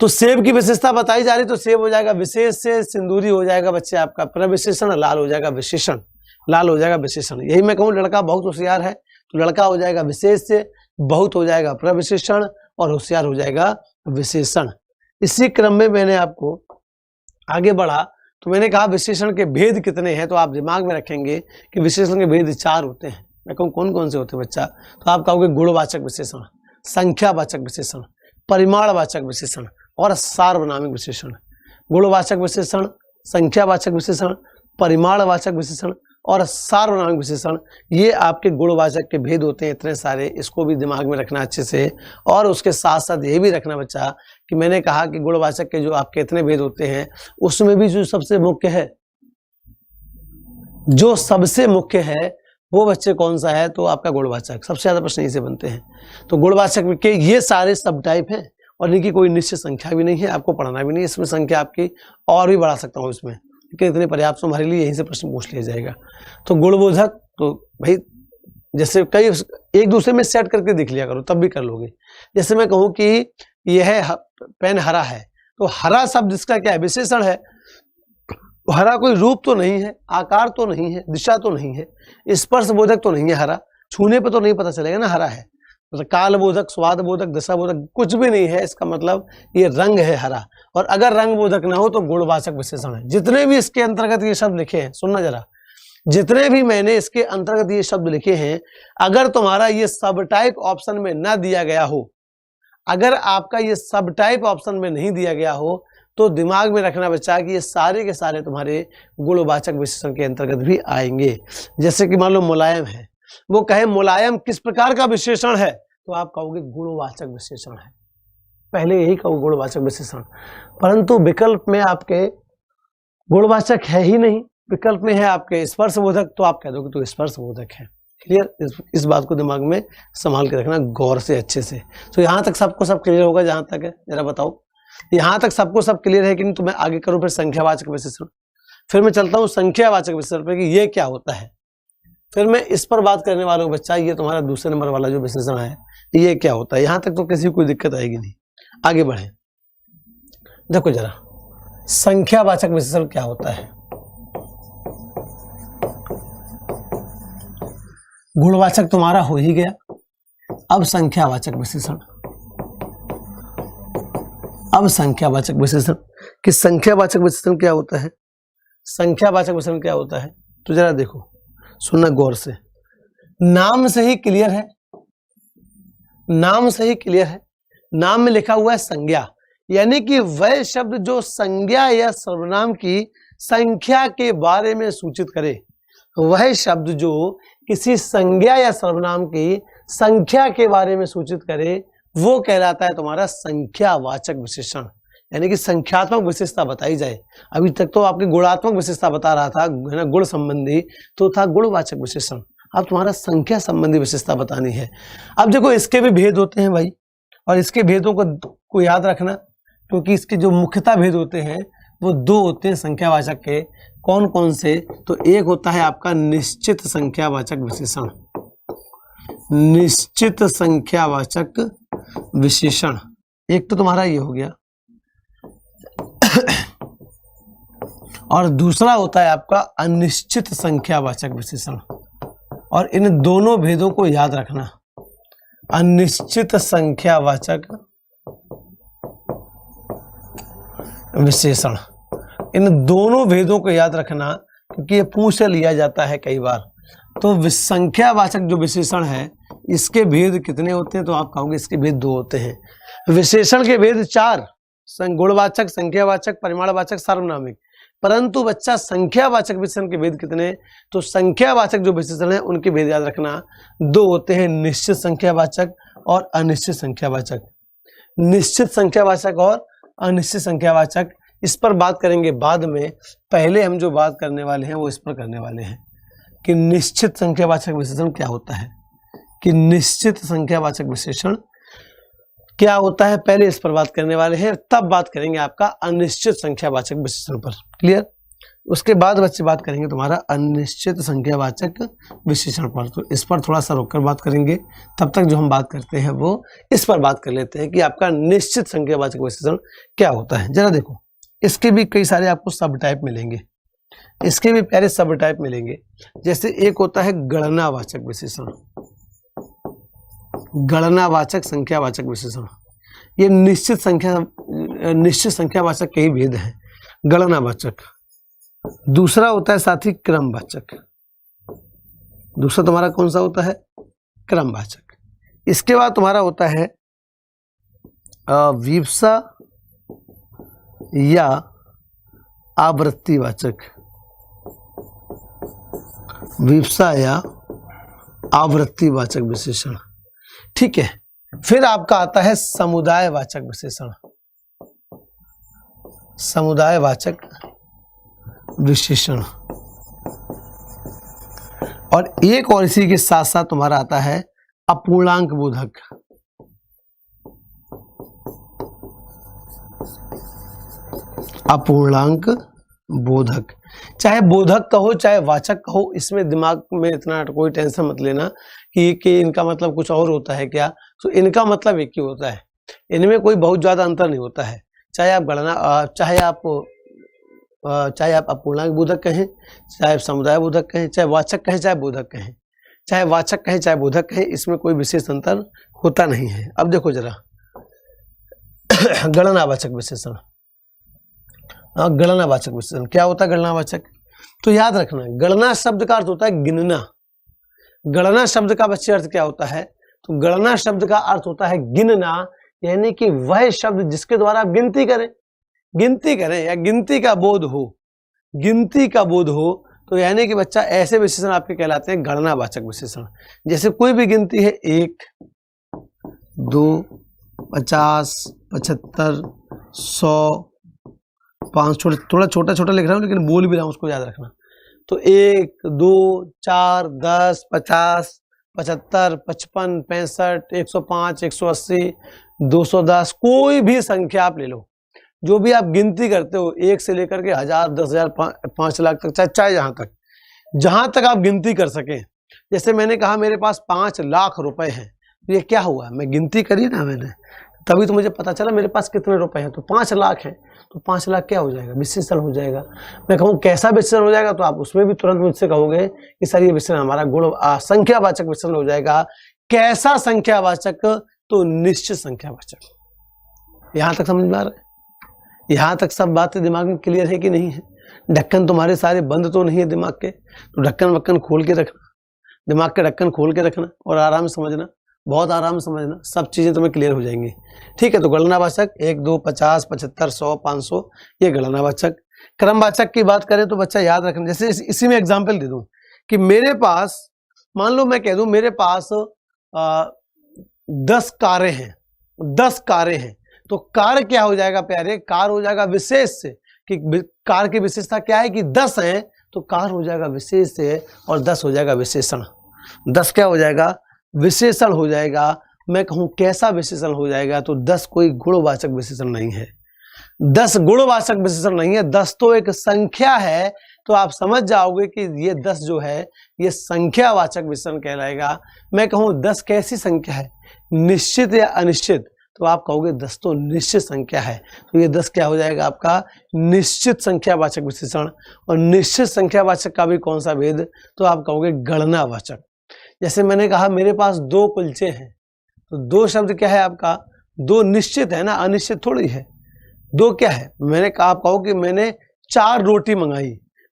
तो सेब की विशेषता बताई जा रही तो सेब हो जाएगा विशेष से, सिंदूरी हो जाएगा बच्चे आपका प्रविशेषण, लाल हो जाएगा विशेषण, लाल हो जाएगा विशेषण। यही मैं कहूँ लड़का बहुत होशियार है तो लड़का हो जाएगा विशेष से, बहुत हो जाएगा प्रविशेषण और होशियार हो जाएगा विशेषण। इसी क्रम में मैंने आपको आगे बढ़ा तो मैंने कहा विशेषण के भेद कितने हैं, तो आप दिमाग में रखेंगे कि विशेषण के भेद 4 होते हैं। मैं कहूँ कौन कौन से होते हैं बच्चा? तो आप कहोगे गुणवाचक विशेषण, संख्यावाचक विशेषण, परिमाणवाचक विशेषण और सार्वनामिक विशेषण। गुणवाचक विशेषण, संख्यावाचक विशेषण, परिमाणवाचक विशेषण और सार्वनामिक विशेषण, ये आपके गुणवाचक के भेद होते हैं इतने सारे। इसको भी दिमाग में रखना अच्छे से। और उसके साथ साथ ये भी रखना बच्चा कि मैंने कहा कि गुणवाचक के जो आपके इतने भेद होते हैं उसमें भी जो सबसे मुख्य है, जो सबसे मुख्य है वो बच्चे कौन सा है? तो आपका गुणवाचक। सबसे ज्यादा प्रश्न इसे बनते हैं। तो गुणवाचक के ये सारे सब टाइप हैं और इनकी कोई निश्चित संख्या भी नहीं है, आपको पढ़ना भी नहीं है। इसमें संख्या आपकी और भी बढ़ा सकता हूँ इसमें, लेकिन इतने पर्याप्त हमारे लिए यहीं से प्रश्न पूछ लिया जाएगा। तो गुणबोधक, तो भाई जैसे कई एक दूसरे में सेट करके देख लिया करो तब भी कर लोगे। जैसे मैं कहूँ कि यह पेन हरा है, तो हरा शब्द इसका क्या है? विशेषण है। हरा कोई रूप तो नहीं है, आकार तो नहीं है, दिशा तो नहीं है, स्पर्श बोधक तो नहीं है। हरा छूने पे तो नहीं पता चलेगा ना हरा है। मतलब काल बोधक, स्वाद बोधक, दशा बोधक कुछ भी नहीं है। इसका मतलब ये रंग है हरा। और अगर रंग बोधक ना हो तो गुणवाचक विशेषण है। जितने भी इसके अंतर्गत ये शब्द लिखे हैं, सुनना जरा, जितने भी मैंने इसके अंतर्गत ये शब्द लिखे हैं, अगर तुम्हारा ये सब टाइप ऑप्शन में ना दिया गया हो, अगर आपका ये सब टाइप ऑप्शन में नहीं दिया गया हो, तो दिमाग में रखना बच्चा कि ये सारे के सारे तुम्हारे गुणवाचक विशेषण के अंतर्गत भी आएंगे। जैसे कि मान लो मुलायम है, वो कहे मुलायम किस प्रकार का विशेषण है, तो आप कहोगे गुणवाचक विशेषण है। पहले यही कहो गुणवाचक विशेषण, परंतु विकल्प में आपके गुणवाचक है ही नहीं, विकल्प में है आपके स्पर्श बोधक, तो आप कह दोगे तो स्पर्श बोधक है। क्लियर? इस बात को दिमाग में संभाल के रखना गौर से, अच्छे से। तो यहाँ तक सबको सब क्लियर होगा? जहां तक है जरा बताओ, यहाँ तक सबको सब क्लियर है कि नहीं? तो मैं आगे करूँ फिर संख्यावाचक विशेषण। फिर मैं चलता हूँ संख्यावाचक विशेषण पर कि ये क्या होता है। फिर मैं इस पर बात करने वाला हूँ बच्चा, ये तुम्हारा दूसरे नंबर वाला जो विशेषण है ये क्या होता है। यहाँ तक तो किसी को कोई दिक्कत आएगी नहीं। आगे बढ़े, देखो जरा संख्यावाचक विशेषण क्या होता है। गुणवाचक तुम्हारा हो ही गया, अब संख्यावाचक विशेषण। अब संख्यावाचक विशेषण कि संख्यावाचक विशेषण क्या होता है। संख्यावाचक विशेषण क्या होता है तो जरा देखो, सुनना गौर से। नाम से ही क्लियर है, नाम से ही क्लियर है। नाम में लिखा हुआ है संज्ञा, यानी कि वह शब्द जो संज्ञा या सर्वनाम की संख्या के बारे में सूचित करे, वह शब्द जो किसी संज्ञा या सर्वनाम की संख्या के बारे में सूचित करे, वो कहलाता है तुम्हारा संख्यावाचक विशेषण। यानी कि संख्यात्मक विशेषता बताई जाए। अभी तक तो आपकी गुणात्मक विशेषता बता रहा था, है ना, गुण संबंधी, तो था गुणवाचक विशेषण। अब तुम्हारा संख्या संबंधी विशेषता बतानी है। अब देखो इसके भी भेद होते हैं भाई, और इसके भेदों को याद रखना, क्योंकि इसके जो मुख्यतः भेद होते हैं वो 2 होते हैं संख्यावाचक के। कौन कौन से? तो एक होता है आपका निश्चित संख्यावाचक विशेषण, निश्चित संख्यावाचक विशेषण। एक तो तुम्हारा ये हो गया, और दूसरा होता है आपका अनिश्चित संख्यावाचक विशेषण। और इन दोनों भेदों को याद रखना, अनिश्चित संख्यावाचक विशेषण, इन दोनों भेदों को याद रखना, क्योंकि ये पूछ लिया जाता है कई बार। तो संख्यावाचक जो विशेषण है इसके भेद कितने होते हैं? तो आप कहोगे इसके भेद 2 होते हैं। विशेषण के भेद 4, गुणवाचक, संख्यावाचक, परिमाणवाचक, सार्वनामिक। परंतु बच्चा संख्यावाचक विशेषण के भेद कितने? तो संख्यावाचक जो विशेषण है उनके भेद याद रखना 2 होते हैं, निश्चित संख्यावाचक और अनिश्चित संख्यावाचक। निश्चित संख्यावाचक और अनिश्चित संख्यावाचक, इस पर बात करेंगे बाद में। पहले हम जो बात करने वाले हैं वो इस पर करने वाले हैं कि निश्चित संख्यावाचक विशेषण क्या होता है, कि निश्चित संख्यावाचक विशेषण क्या होता है, पहले इस पर बात करने वाले हैं, तब बात करेंगे आपका अनिश्चित संख्यावाचक विशेषण पर। क्लियर? उसके बाद बच्चे बात करेंगे तुम्हारा अनिश्चित संख्यावाचक विशेषण पर। तो इस पर थोड़ा सा रोककर बात करेंगे, तब तक जो हम बात करते हैं वो इस पर बात कर लेते हैं कि आपका निश्चित संख्यावाचक विशेषण क्या होता है। जरा देखो, इसके भी कई सारे आपको सब टाइप मिलेंगे, इसके भी प्यारे सब टाइप मिलेंगे। जैसे एक होता है गणनावाचक विशेषण, गणनावाचक संख्यावाचक विशेषण। ये निश्चित संख्यावाचक के ही भेद हैं, गणनावाचक। दूसरा होता है साथी क्रमवाचक। दूसरा तुम्हारा कौन सा होता है? क्रमवाचक। इसके बाद तुम्हारा होता है विवक्षा या आवृत्तिवाचक, विवक्षा या आवृत्तिवाचक विशेषण। ठीक है, फिर आपका आता है समुदायवाचक विशेषण, समुदायवाचक विशेषण। और एक और इसी के साथ साथ तुम्हारा आता है अपूर्णांक बोधक। अपूर्णांक बोधक, चाहे बोधक कहो चाहे वाचक कहो, इसमें दिमाग में इतना कोई टेंशन मत लेना कि इनका मतलब कुछ और होता है क्या। तो इनका मतलब एक ही होता है, इनमें कोई बहुत ज्यादा अंतर नहीं होता है। चाहे आप गणना, चाहे आप अपूर्णांक बोधक कहें, चाहे समुदाय बोधक कहें, चाहे वाचक कहें, चाहे बोधक कहें, चाहे वाचक कहें चाहे बोधक कहें, इसमें कोई विशेष अंतर होता नहीं है। अब देखो जरा गणनावाचक विशेषण। गणनावाचक विशेषण क्या होता है? गणनावाचक, तो याद रखना, गणना शब्द का अर्थ होता है गिनना। गणना शब्द का बच्चे अर्थ क्या होता है? तो गणना शब्द का अर्थ होता है गिनना, यानी कि वह शब्द जिसके द्वारा आप गिनती करें, गिनती करें या गिनती का बोध हो, गिनती का बोध हो, तो यानी कि बच्चा ऐसे विशेषण आपके कहलाते हैं गणनावाचक विशेषण। जैसे कोई भी गिनती है 1, 2, 50, 75, 100, 500, थोड़ा छोटा छोटा लिख रहा हूँ लेकिन बोल भी रहा हूँ, उसको याद रखना। तो 1, 2, 4, 10, 50, 75, 55, 65, 105, 180, 210, कोई भी संख्या आप ले लो, जो भी आप गिनती करते हो 1 से लेकर के 1000, 10,000, 5 लाख तक, चाहे जहां तक आप गिनती कर सकें। जैसे मैंने कहा मेरे पास 5 लाख रुपए हैं, तो ये क्या हुआ? मैं गिनती करी ना मैंने, तभी तो मुझे पता चला मेरे पास कितने रुपए हैं। तो 5 लाख हैं, तो 5 लाख क्या हो जाएगा? विशेषण हो जाएगा। मैं कहूँ कैसा विशेषण हो जाएगा, तो आप उसमें भी तुरंत मुझसे कहोगे कि सर ये विशेषण हमारा गुण संख्यावाचक विशेषण हो जाएगा। कैसा संख्यावाचक? तो निश्चित संख्यावाचक। यहां तक समझ में आ रहा है? यहां तक सब बातें दिमाग में क्लियर है कि नहीं है? ढक्कन तुम्हारे सारे बंद तो नहीं है दिमाग के, तो ढक्कन वक्कन खोल के रखना, दिमाग के ढक्कन खोल के रखना और आराम से समझना, बहुत आराम से समझना, सब चीजें तुम्हें क्लियर हो जाएंगी। ठीक है, तो गणनावाचक 1, 2, 50, 75, 100, 500, ये गणनावाचक। क्रमवाचक की बात करें तो बच्चा याद रखना, जैसे इसी में एग्जाम्पल दे दूं कि मेरे पास, मान लो मैं कह दूं मेरे पास 10 कारें हैं, 10 कारें हैं, तो कार क्या हो जाएगा प्यारे? कार हो जाएगा विशेष से, कि कार की विशेषता क्या है कि 10 हैं, तो कार हो जाएगा विशेष से और 10 हो जाएगा विशेषण। 10 क्या हो जाएगा? विशेषण हो जाएगा। मैं कहूं कैसा विशेषण हो जाएगा? तो 10 कोई गुणवाचक विशेषण नहीं है, 10 गुणवाचक विशेषण नहीं है, 10 तो एक संख्या है। तो आप समझ जाओगे कि ये 10 जो है ये संख्यावाचक विशेषण कहलाएगा। मैं कहूं 10 कैसी संख्या है? निश्चित या अनिश्चित? तो आप कहोगे 10 तो निश्चित संख्या है, तो ये 10 क्या हो जाएगा आपका? निश्चित संख्यावाचक विशेषण। और निश्चित संख्यावाचक का भी कौन सा भेद? तो आप कहोगे गणनावाचक। जैसे मैंने कहा मेरे पास 2 कुलचे हैं, तो 2 शब्द क्या है आपका? 2 निश्चित है ना, अनिश्चित थोड़ी है। 2 क्या है? मैंने कहा, आप कहो कि मैंने 4 रोटी मंगाई,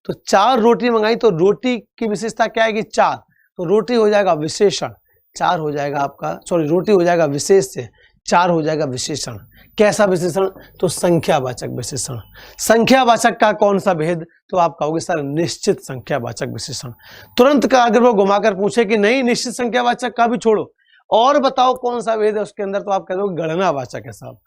तो 4 रोटी मंगाई, तो रोटी की विशेषता क्या है कि 4, तो रोटी हो जाएगा विशेषण। 4 हो जाएगा आपका, सॉरी रोटी हो जाएगा विशेष से, 4 हो जाएगा विशेषण। कैसा विशेषण? तो संख्यावाचक विशेषण। संख्यावाचक का कौन सा भेद? तो आप कहोगे सर निश्चित संख्यावाचक विशेषण। तुरंत का अगर वो घुमाकर पूछे कि नहीं निश्चित संख्यावाचक का भी छोड़ो और बताओ कौन सा भेद है उसके अंदर, तो आप कह दो गणनावाचक है साहब,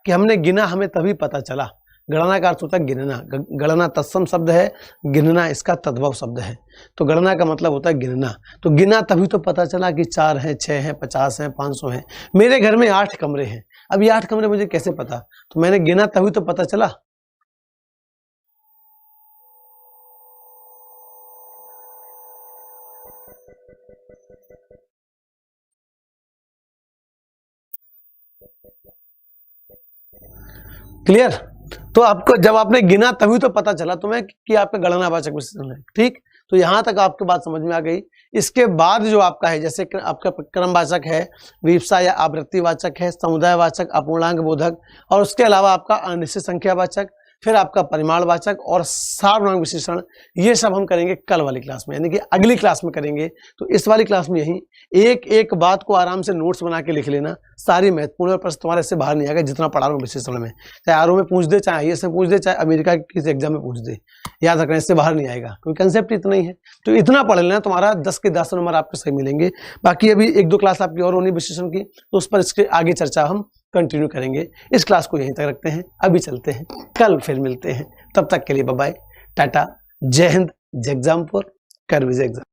कि हमने गिना, हमें तभी पता चला। गणना का अर्थ होता है गिनना, गणना तत्सम शब्द है, गिनना इसका तद्भव शब्द है। तो गणना का मतलब होता है गिनना, तो गिना तभी तो पता चला कि 4 हैं, 6 हैं, 50 हैं, 500 हैं। मेरे घर में 8 कमरे हैं, अब ये 8 कमरे मुझे कैसे पता? तो मैंने गिना तभी तो पता चला। क्लियर? तो आपको जब आपने गिना तभी तो पता चला तुम्हें कि आपका गणनावाचक विशेषण है। ठीक, तो यहां तक आपकी बात समझ में आ गई। इसके बाद जो आपका है, जैसे आपका क्रमवाचक है, विवक्षा या आवृत्तिवाचक है, समुदायवाचक, अपूर्णांक बोधक, और उसके अलावा आपका अनिश्चित संख्यावाचक, फिर आपका परिमाणवाचक और सार्वनाम विशेषण। ये सब हम करेंगे कल वाली क्लास में, यानी कि अगली क्लास में करेंगे। तो इस वाली क्लास में यही एक एक बात को आराम से नोट्स बना के लिख लेना, सारी महत्वपूर्ण प्रश्न तुम्हारे से बाहर नहीं आएगा जितना पढ़ा रहा हूँ विशेषण में। चाहे आरओ में पूछ दे, चाहे आईएएस में पूछ दे, चाहे अमेरिका के किसी एग्जाम में पूछ दे, याद रखना इससे बाहर नहीं आएगा, क्योंकि कंसेप्ट इतना ही है। तो इतना पढ़ लेना, तुम्हारा 10 के 10 नंबर आपको सही मिलेंगे। बाकी अभी 1-2 क्लास आपकी और होनी विशेषण की, तो उस पर इसके आगे चर्चा हम कंटिन्यू करेंगे। इस क्लास को यहीं तक रखते हैं, अभी चलते हैं, कल फिर मिलते हैं। तब तक के लिए बाय बाय, टाटा, जय हिंद, जय एग्जामपुर, कर विजय एग्जाम।